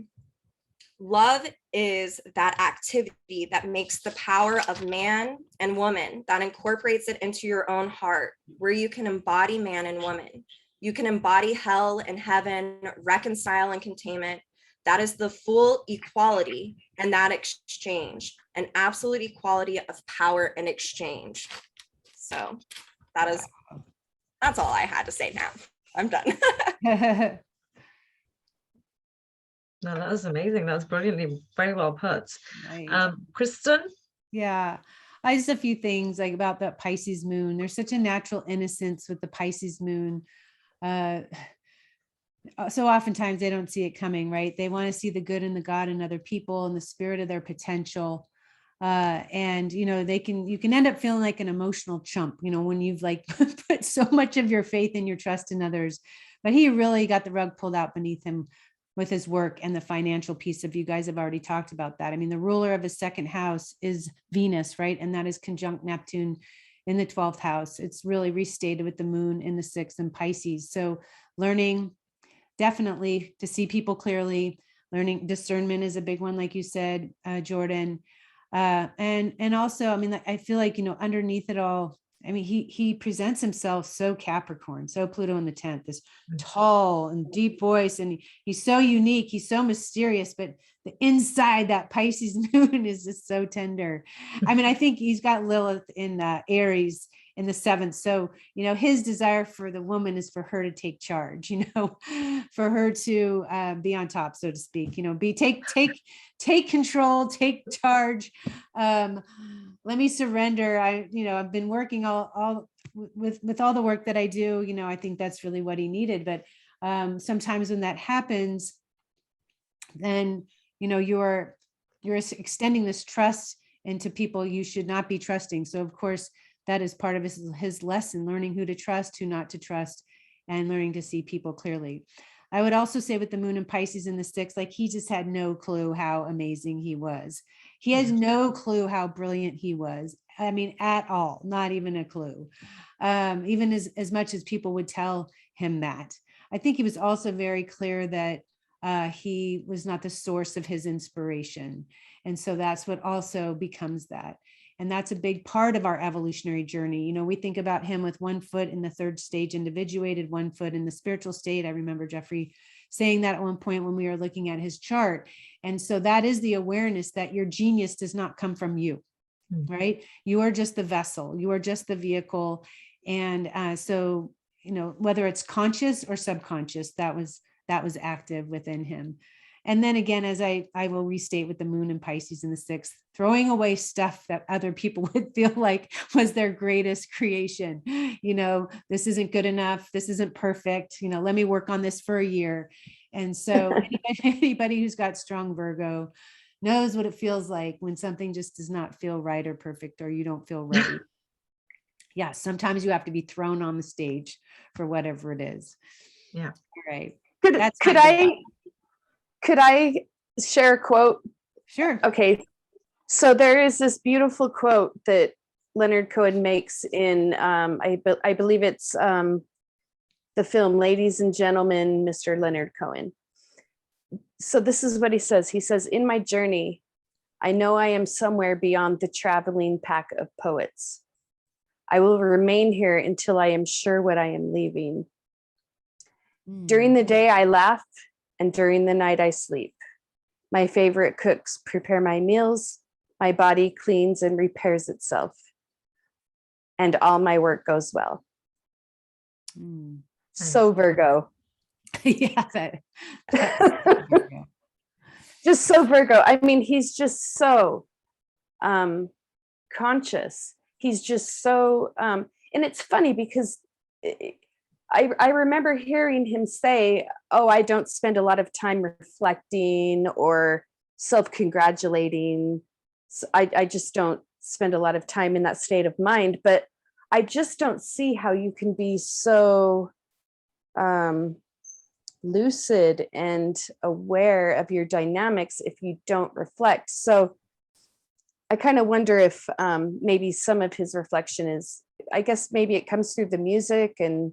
love is that activity that makes the power of man and woman, that incorporates it into your own heart, where you can embody man and woman. You can embody hell and heaven, reconcile and containment. That is the full equality and that exchange, an absolute equality of power and exchange. So that's all I had to say now. I'm done. No, that was amazing. That was brilliantly, very well put. Right. Kristin? Yeah. I just a few things like about that Pisces moon. There's such a natural innocence with the Pisces moon. So oftentimes they don't see it coming, right? They want to see the good in the God in other people and the spirit of their potential. And you can end up feeling like an emotional chump, when you've like put so much of your faith and your trust in others. But he really got the rug pulled out beneath him with his work and the financial piece of, you guys have already talked about that. I mean, the ruler of his second house is Venus, right? And that is conjunct Neptune in the 12th house. It's really restated with the moon in the 6th and Pisces. So learning definitely to see people clearly, learning discernment is a big one, like you said, Jordyn. And also, I mean, I feel like, underneath it all, I mean, he presents himself so Capricorn, so Pluto in the 10th, this tall and deep voice. And he's so unique. He's so mysterious, but the inside, that Pisces moon is just so tender. I mean, I think he's got Lilith in Aries in the 7th. So, his desire for the woman is for her to take charge, for her to be on top, so to speak, take control, take charge. Let me surrender. I've been working all with all the work that I do, I think that's really what he needed. But sometimes when that happens, then, you're extending this trust into people you should not be trusting. So of course, that is part of his lesson, learning who to trust, who not to trust, and learning to see people clearly. I would also say with the moon and Pisces in the 6th, like he just had no clue how amazing he was. He has no clue how brilliant he was. I mean, at all, not even a clue. Even as much as people would tell him that. I think he was also very clear that he was not the source of his inspiration. And so that's what also becomes that. And that's a big part of our evolutionary journey. We think about him with one foot in the 3rd stage individuated, one foot in the spiritual state. I remember Jeffrey saying that at one point when we were looking at his chart. And so that is the awareness that your genius does not come from you, right? You are just the vessel, you are just the vehicle. And so, whether it's conscious or subconscious, that was active within him. And then again, as I will restate with the moon and Pisces in the 6th, throwing away stuff that other people would feel like was their greatest creation. This isn't good enough. This isn't perfect. Let me work on this for a year. And so anybody who's got strong Virgo knows what it feels like when something just does not feel right or perfect, or you don't feel ready. Yeah, sometimes you have to be thrown on the stage for whatever it is. Yeah. All right. Could I share a quote? Sure. Okay. So there is this beautiful quote that Leonard Cohen makes in, I believe it's the film Ladies and Gentlemen, Mr. Leonard Cohen. So this is what he says. He says, in my journey, I know I am somewhere beyond the traveling pack of poets. I will remain here until I am sure what I am leaving. During the day, I laugh, and during the night, I sleep. My favorite cooks prepare my meals. My body cleans and repairs itself. And all my work goes well. So Virgo. Yeah, Just so Virgo. I mean, he's just so conscious. He's just so, and it's funny because I remember hearing him say, oh, I don't spend a lot of time reflecting or self-congratulating. So I just don't spend a lot of time in that state of mind, but I just don't see how you can be so lucid and aware of your dynamics if you don't reflect. So I kind of wonder if maybe some of his reflection is, I guess maybe it comes through the music and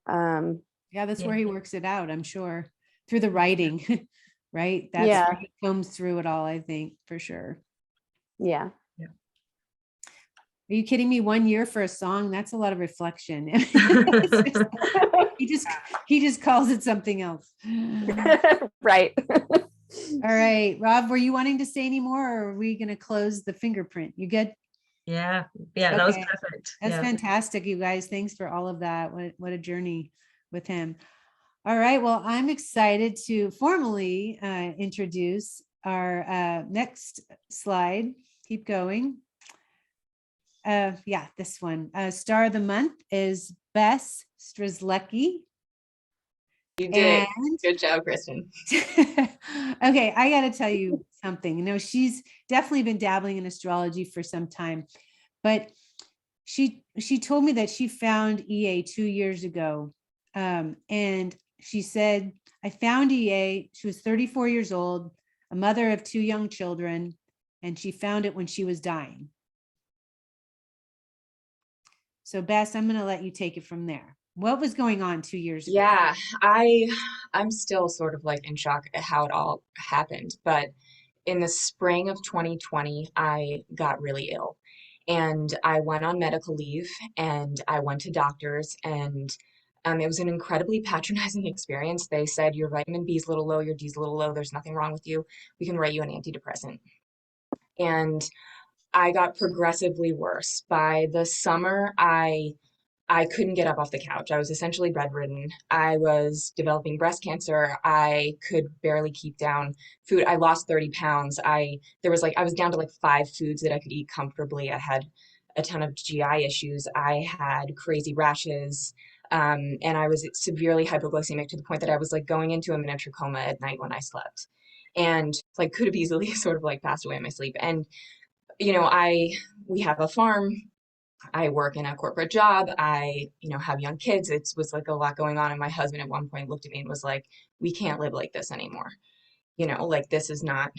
yeah, that's where he works it out, I'm sure, through the writing. Right, that's where he combs through it all, I think, for sure. Yeah. Are you kidding me? 1 year for a song? That's a lot of reflection. He just calls it something else. Right. All right, Rob, were you wanting to say any more, or are we going to close the fingerprint? You good? Yeah, that was perfect. That's fantastic, you guys. Thanks for all of that. What a journey with him. All right, well, I'm excited to formally introduce our next slide. Keep going. Yeah, this one. Star of the month is Bess Strzelecki. You did. Good job, Kristin. Okay, I got to tell you something. You know, she's definitely been dabbling in astrology for some time, but she told me that she found EA 2 years ago, and she said, I found EA. She was 34 years old, a mother of 2 young children, and she found it when she was dying. So Bess, I'm going to let you take it from there. What was going on 2 years ago? Yeah, I'm still sort of like in shock at how it all happened. But in the spring of 2020, I got really ill and I went on medical leave and I went to doctors and it was an incredibly patronizing experience. They said, your vitamin B is a little low, your D is a little low, there's nothing wrong with you. We can write you an antidepressant. And I got progressively worse. By the summer, I couldn't get up off the couch. I was essentially bedridden. I was developing breast cancer. I could barely keep down food. I lost 30 pounds. I was down to like 5 foods that I could eat comfortably. I had a ton of GI issues. I had crazy rashes. And I was severely hypoglycemic to the point that I was like going into a miniature coma at night when I slept. And like could have easily sort of like passed away in my sleep. And you know, we have a farm. I work in a corporate job. I, have young kids. It was like a lot going on. And my husband at one point looked at me and was like, we can't live like this anymore. Like this is not,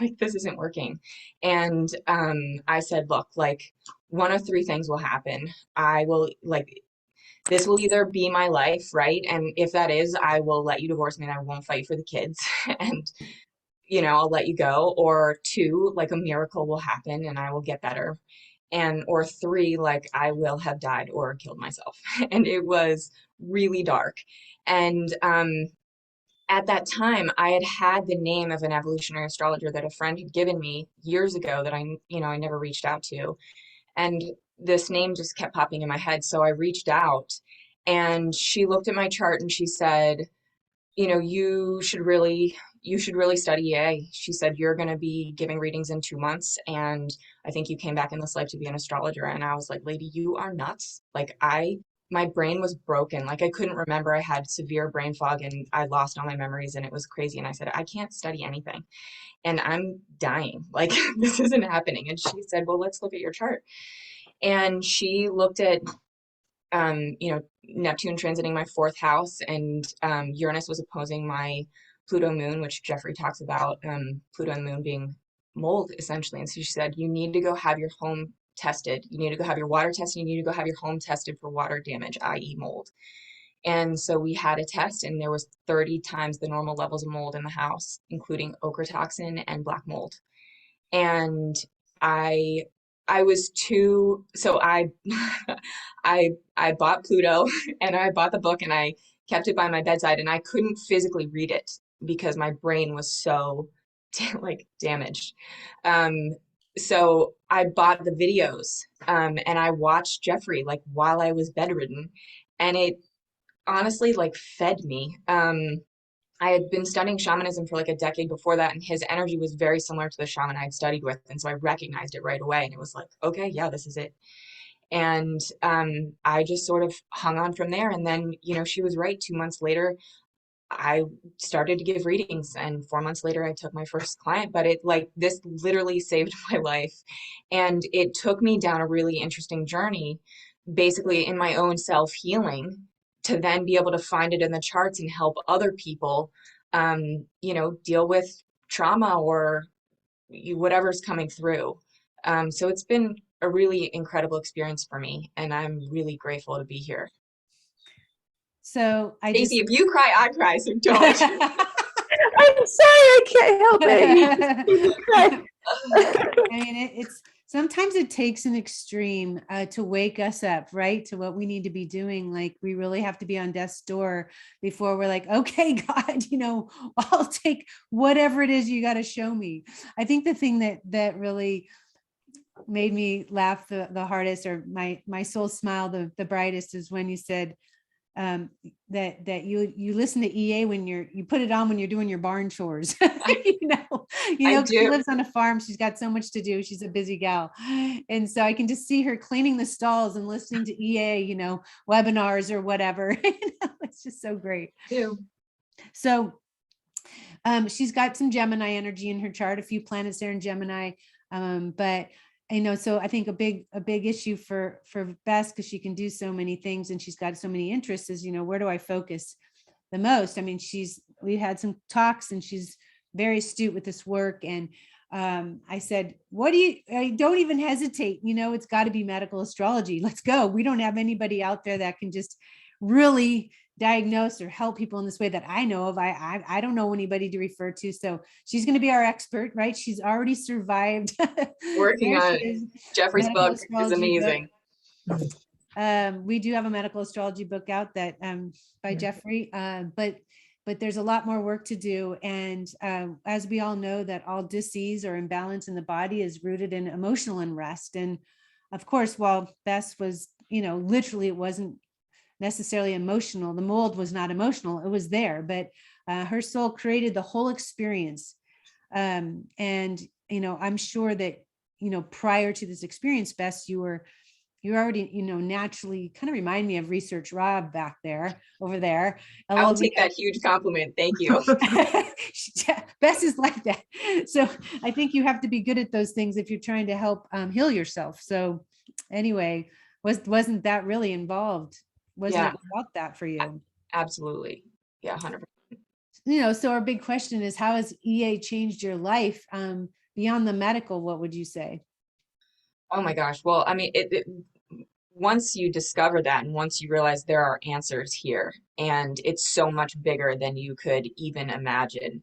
like this isn't working. And I said, look, like one of 3 things will happen. This will either be my life, right? And if that is, I will let you divorce me and I won't fight for the kids. And I'll let you go. Or 2, like a miracle will happen and I will get better. Or 3, like I will have died or killed myself. And it was really dark. And at that time, I had the name of an evolutionary astrologer that a friend had given me years ago that I never reached out to. And this name just kept popping in my head. So I reached out and she looked at my chart and she said, you should really study EA. She said, you're going to be giving readings in 2 months. And I think you came back in this life to be an astrologer. And I was like, lady, you are nuts. Like my brain was broken. Like I couldn't remember. I had severe brain fog and I lost all my memories and it was crazy. And I said, I can't study anything and I'm dying. Like this isn't happening. And she said, well, let's look at your chart. And she looked at Neptune transiting my 4th house and Uranus was opposing my Pluto moon, which Jeffrey talks about, Pluto and the moon being mold essentially. And so she said, you need to go have your home tested. You need to go have your water tested. You need to go have your home tested for water damage, i.e. mold. And so we had a test, and there was 30 times the normal levels of mold in the house, including ochre toxin and black mold. And I was too, so I I bought Pluto and I bought the book and I kept it by my bedside, and I couldn't physically read it because my brain was so like damaged. So I bought the videos, and I watched Jeffrey like while I was bedridden, and it honestly like fed me. I had been studying shamanism for like a decade before that, and his energy was very similar to the shaman I had studied with. And so I recognized it right away, and it was like, okay, yeah, this is it. And I just sort of hung on from there. And then, you know, she was right. 2 months later, I started to give readings, and 4 months later, I took my first client. But it like this literally saved my life. And it took me down a really interesting journey, basically in my own self-healing, to then be able to find it in the charts and help other people, you know, deal with trauma or whatever's coming through. So it's been a really incredible experience for me, and I'm really grateful to be here. So Stacie, if you cry, I cry, so don't. I'm sorry, I can't help it. I mean, it's sometimes it takes an extreme to wake us up, right? To what we need to be doing. Like we really have to be on death's door before we're like, okay, God, you know, I'll take whatever it is you got to show me. I think the thing that really made me laugh the hardest, or my soul smile the brightest, is when you said that you listen to EA when you put it on when you're doing your barn chores. you know, she lives on a farm. She's got so much to do. She's a busy gal. And so I can just see her cleaning the stalls and listening to EA, you know, webinars or whatever. It's just so great. Too. So she's got some Gemini energy in her chart, a few planets there in Gemini. But you know, so I think a big issue for Bess, because she can do so many things and she's got so many interests, is, you know, where do I focus the most? I mean, we had some talks and she's very astute with this work. And I said, don't even hesitate. You know, it's got to be medical astrology. Let's go. We don't have anybody out there that can just really diagnose or help people in this way that I know of. I don't know anybody to refer to. So she's going to be our expert, right? She's already survived. Working on Jeffrey's book is amazing. We do have a medical astrology book out that by Jeffrey, but there's a lot more work to do. And as we all know, that all disease or imbalance in the body is rooted in emotional unrest. And of course, while Bess was, you know, literally it wasn't necessarily emotional. The mold was not emotional. It was there, but her soul created the whole experience. And, you know, I'm sure that, you know, prior to this experience, Bess, you already, you know, naturally kind of remind me of Research Rob over there. I will take that huge compliment. Thank you. Bess is like that. So I think you have to be good at those things if you're trying to help heal yourself. So anyway, wasn't that really involved? Wasn't it about that for you? Absolutely. Yeah, 100%. You know, so our big question is, how has EA changed your life beyond the medical? What would you say? Oh my gosh. Well, I mean, once you discover that, and once you realize there are answers here, and it's so much bigger than you could even imagine,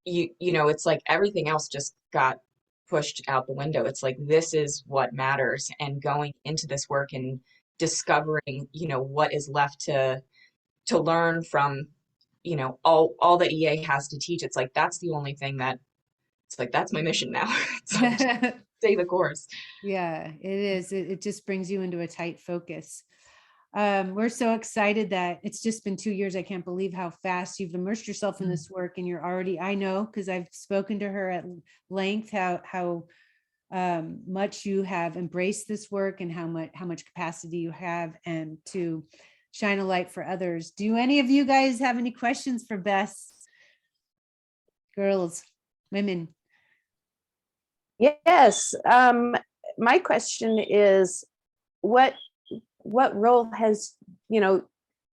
you know, it's like everything else just got pushed out the window. It's like, this is what matters. And going into this work and discovering, you know, what is left to learn from, you know, all that EA has to teach. It's like, that's the only thing that, it's like, that's my mission now. Stay the course. Yeah, it is. It just brings you into a tight focus. We're so excited that it's just been 2 years. I can't believe how fast you've immersed yourself in this work, and you're already, I know, because I've spoken to her at length, how much you have embraced this work and how much capacity you have, and to shine a light for others. Do any of you guys have any questions for Bess? Girls, women? Yes. My question is, what role has, you know,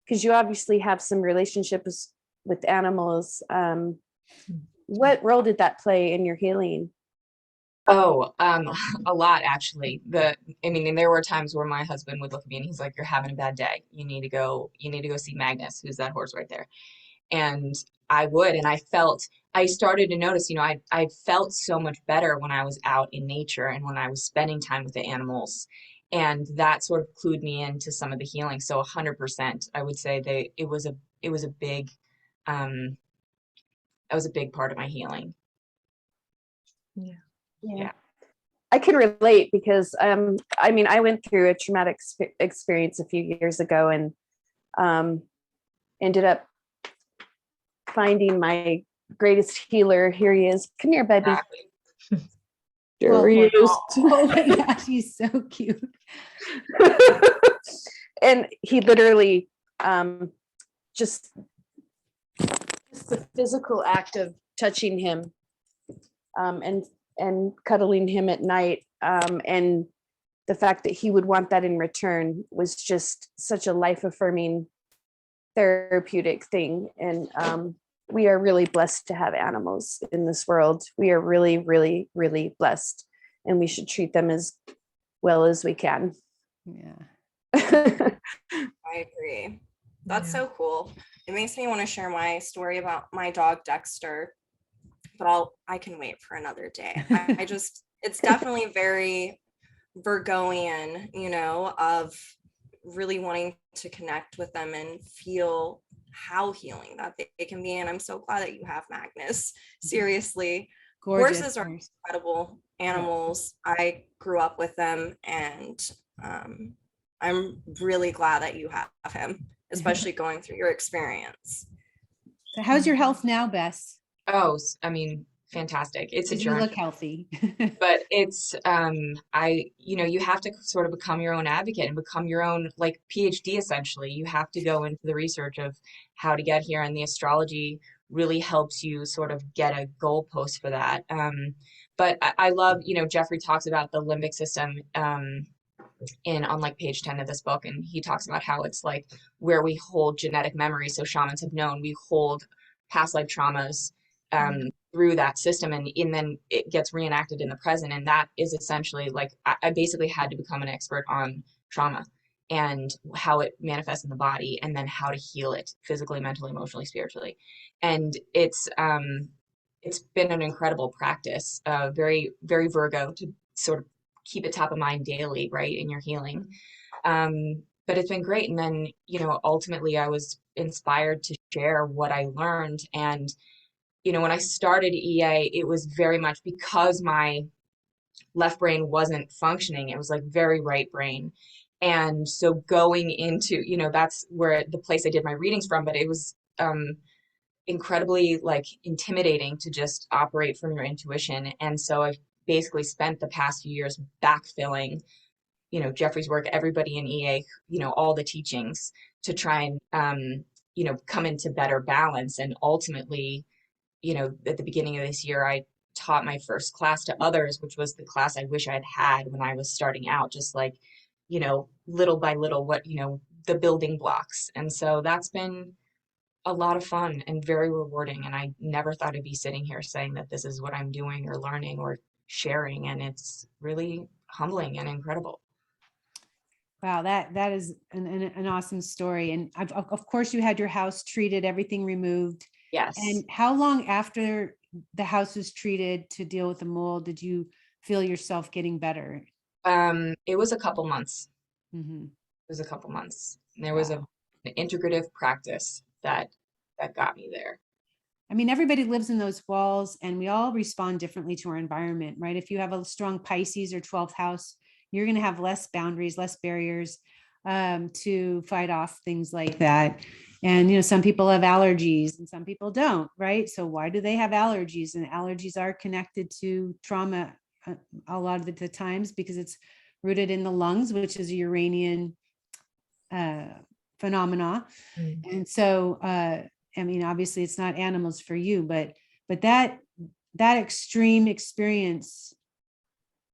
because you obviously have some relationships with animals. What role did that play in your healing? Oh, a lot actually. And there were times where my husband would look at me and he's like, "You're having a bad day. You need to go see Magnus, who's that horse right there." And I would, and I started to notice, I felt so much better when I was out in nature and when I was spending time with the animals. And that sort of clued me into some of the healing. So 100%, I would say it was a big, that was a big part of my healing. Yeah. I can relate because I went through a traumatic experience a few years ago and ended up finding my greatest healer. Here he is. Come here, baby. Exactly. There he is. Oh my gosh, he's so cute. And he literally just the physical act of touching him and cuddling him at night, and the fact that he would want that in return was just such a life-affirming therapeutic thing. And we are really blessed to have animals in this world. We are really, really, really blessed, and we should treat them as well as we can. Yeah. I agree. That's so cool. It makes me want to share my story about my dog Dexter, but I can wait for another day. It's definitely very Virgoian, of really wanting to connect with them and feel how healing that they can be. And I'm so glad that you have Magnus. Seriously. Gorgeous. Horses are incredible animals. Yeah. I grew up with them, and I'm really glad that you have him, especially going through your experience. So how's your health now, Bess? Oh, fantastic. It's a journey. You look healthy. But it's you have to sort of become your own advocate and become your own like PhD essentially. You have to go into the research of how to get here, and the astrology really helps you sort of get a goalpost for that. But I love, Jeffrey talks about the limbic system on like page 10 of this book, and he talks about how it's like where we hold genetic memory. So shamans have known we hold past life traumas through that system, and then it gets reenacted in the present. And that is essentially like I basically had to become an expert on trauma and how it manifests in the body, and then how to heal it physically, mentally, emotionally, spiritually. And it's been an incredible practice, very, very Virgo, to sort of keep it top of mind daily, right, in your healing. But it's been great. And then, ultimately I was inspired to share what I learned. And when I started EA, it was very much because my left brain wasn't functioning. It was like very right brain. And so going into, that's where the place I did my readings from, but it was incredibly like intimidating to just operate from your intuition. And so I've basically spent the past few years backfilling, Jeffrey's work, everybody in EA, all the teachings to try and, come into better balance. And ultimately, at the beginning of this year, I taught my first class to others, which was the class I wish I'd had when I was starting out, just like, little by little, what, the building blocks. And so that's been a lot of fun and very rewarding. And I never thought I'd be sitting here saying that this is what I'm doing or learning or sharing. And it's really humbling and incredible. Wow, that is an awesome story. And of course you had your house treated, everything removed. Yes. And how long after the house was treated to deal with the mold did you feel yourself getting better? It was a couple months. Mm-hmm. It was a couple months. And there was an integrative practice that got me there. I mean, everybody lives in those walls, and we all respond differently to our environment, right? If you have a strong Pisces or 12th house, you're going to have less boundaries, less barriers to fight off things like that. And, some people have allergies and some people don't, right? So why do they have allergies? And allergies are connected to trauma a lot of the times because it's rooted in the lungs, which is a Uranian phenomena. Mm. And so, obviously it's not animals for you, but that extreme experience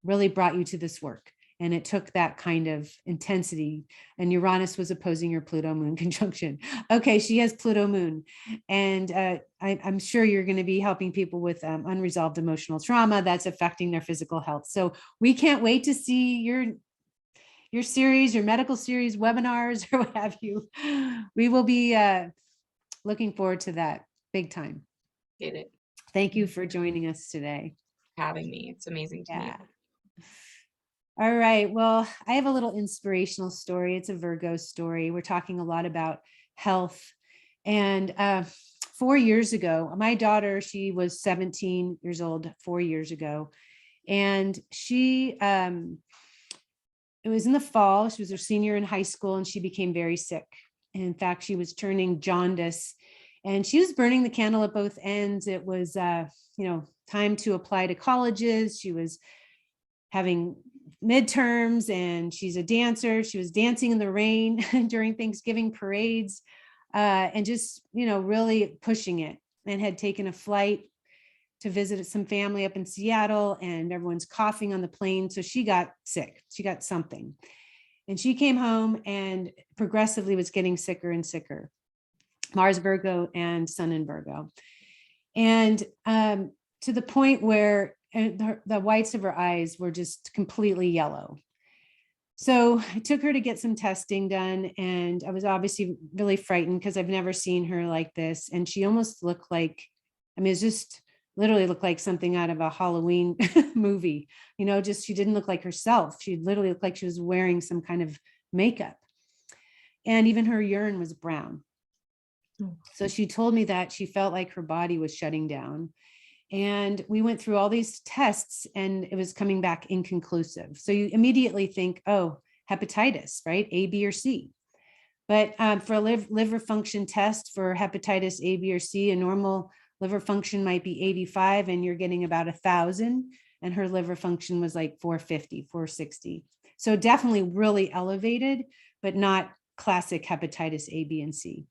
really brought you to this work. And it took that kind of intensity. And Uranus was opposing your Pluto moon conjunction. Okay, she has Pluto moon. And I'm sure you're going to be helping people with unresolved emotional trauma that's affecting their physical health. So we can't wait to see your series, your medical series, webinars, or what have you. We will be looking forward to that big time. Get it. Thank you for joining us today. Having me. It's amazing to meet. All right. Well, I have a little inspirational story. It's a Virgo story. We're talking a lot about health. And 4 years ago, my daughter, she was 17 years old 4 years ago. And she, it was in the fall. She was her senior in high school and she became very sick. And in fact, she was turning jaundice and she was burning the candle at both ends. It was, time to apply to colleges. She was having midterms and she's a dancer. She was dancing in the rain during Thanksgiving parades and just, really pushing it, and had taken a flight to visit some family up in Seattle, and everyone's coughing on the plane. So she got sick. She got something. And she came home and progressively was getting sicker and sicker. Mars Virgo and Sun in Virgo. And to the point where the whites of her eyes were just completely yellow. So I took her to get some testing done, and I was obviously really frightened because I've never seen her like this. And she almost looked like, it just literally looked like something out of a Halloween movie, just, she didn't look like herself. She literally looked like she was wearing some kind of makeup. And even her urine was brown. So she told me that she felt like her body was shutting down. And we went through all these tests and it was coming back inconclusive. So you immediately think, oh, hepatitis, right? A, B, or C. But for a liver function test for hepatitis A, B, or C, a normal liver function might be 85 and you're getting about 1,000. And her liver function was like 450, 460. So definitely really elevated, but not classic hepatitis A, B, and C.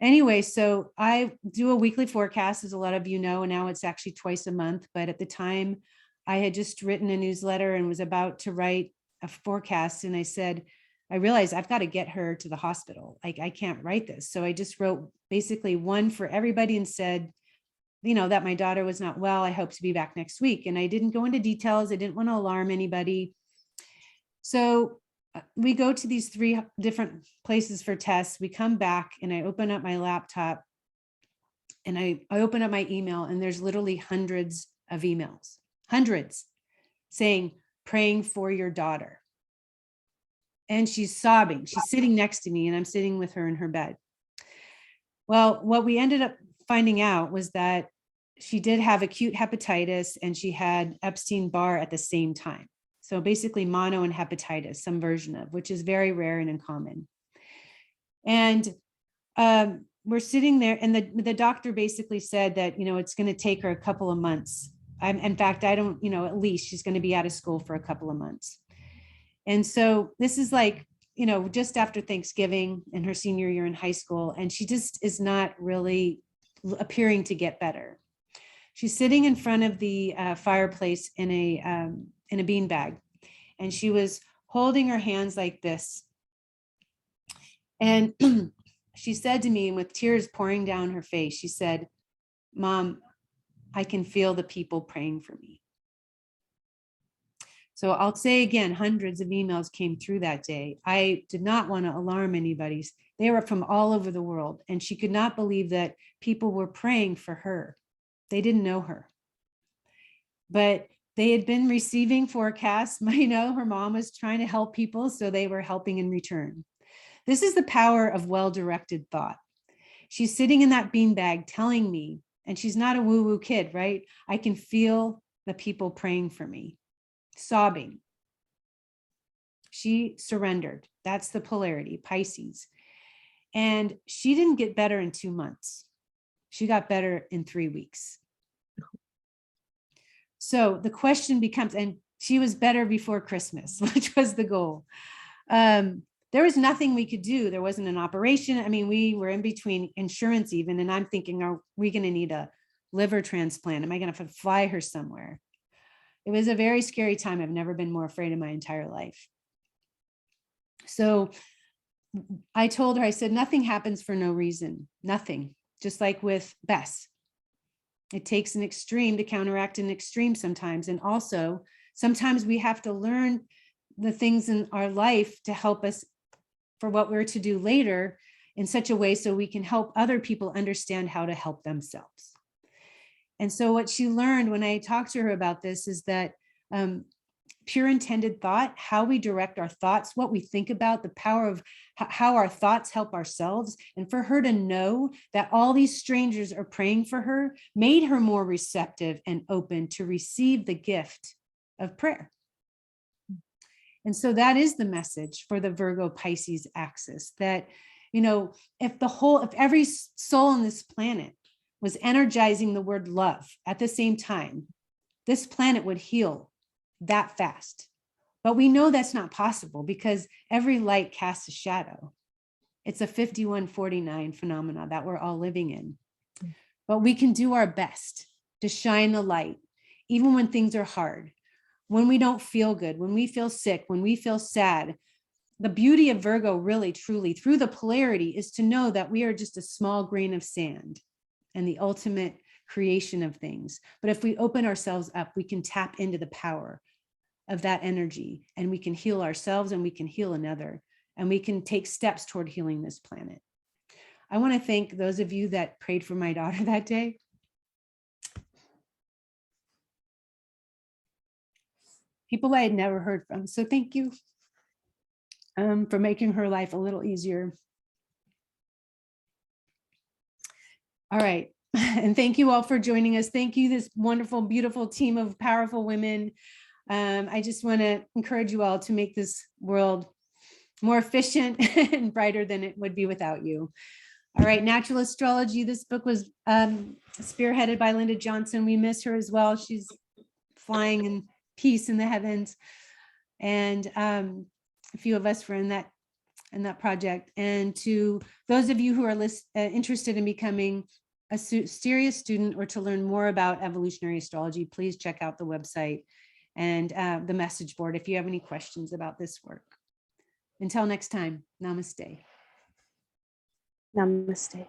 Anyway, so I do a weekly forecast, as a lot of you know, and now it's actually twice a month. But at the time, I had just written a newsletter and was about to write a forecast. And I said, I realized I've got to get her to the hospital. Like, I can't write this. So I just wrote basically one for everybody and said, that my daughter was not well. I hope to be back next week. And I didn't go into details. I didn't want to alarm anybody. So we go to these 3 different places for tests. We come back and I open up my laptop and I open up my email, and there's literally hundreds of emails, hundreds, saying, praying for your daughter. And she's sobbing. She's sitting next to me and I'm sitting with her in her bed. Well, what we ended up finding out was that she did have acute hepatitis and she had Epstein-Barr at the same time. So basically mono and hepatitis, some version of, which is very rare and uncommon. And we're sitting there and the doctor basically said that, it's going to take her a couple of months. In fact, I don't, at least she's going to be out of school for a couple of months. And so this is like, just after Thanksgiving and her senior year in high school, and she just is not really appearing to get better. She's sitting in front of the fireplace in a beanbag, and she was holding her hands like this. And she said to me, with tears pouring down her face, she said, Mom, I can feel the people praying for me. So I'll say again, hundreds of emails came through that day. I did not want to alarm anybody. They were from all over the world, and she could not believe that people were praying for her. They didn't know her, but they had been receiving forecasts. Her mom was trying to help people, so they were helping in return. This is the power of well-directed thought. She's sitting in that beanbag telling me, and she's not a woo-woo kid, right? I can feel the people praying for me, sobbing. She surrendered. That's the polarity, Pisces. And she didn't get better in 2 months. She got better in 3 weeks. So the question becomes, and she was better before Christmas, which was the goal. There was nothing we could do. There wasn't an operation. We were in between insurance even, and I'm thinking, are we going to need a liver transplant? Am I going to have to fly her somewhere? It was a very scary time. I've never been more afraid in my entire life. So I told her, I said, nothing happens for no reason, nothing. Just like with Bess. It takes an extreme to counteract an extreme sometimes. And also, sometimes we have to learn the things in our life to help us for what we're to do later in such a way so we can help other people understand how to help themselves. And so what she learned when I talked to her about this is that pure intended thought, how we direct our thoughts, what we think about, the power of how our thoughts help ourselves. And for her to know that all these strangers are praying for her made her more receptive and open to receive the gift of prayer. And so that is the message for the Virgo Pisces axis, that, you know, if every soul on this planet was energizing the word love at the same time, this planet would heal that fast. But we know that's not possible because every light casts a shadow. It's a 51-49 phenomena that we're all living in. But we can do our best to shine the light, even when things are hard, when we don't feel good, when we feel sick, when we feel sad. The beauty of Virgo, really, truly, through the polarity, is to know that we are just a small grain of sand and the ultimate creation of things. But if we open ourselves up, we can tap into the power of that energy, and we can heal ourselves, and we can heal another, and we can take steps toward healing this planet. I want to thank those of you that prayed for my daughter that day. People I had never heard from. So thank you for making her life a little easier. All right. And thank you all for joining us. Thank you, this wonderful, beautiful team of powerful women. I just want to encourage you all to make this world more efficient and brighter than it would be without you. All right, Natural Astrology. This book was spearheaded by Linda Johnson. We miss her as well. She's flying in peace in the heavens. And a few of us were in that project. And to those of you who are interested in becoming a serious student or to learn more about evolutionary astrology, please check out the website and the message board if you have any questions about this work. Until next time, namaste. Namaste.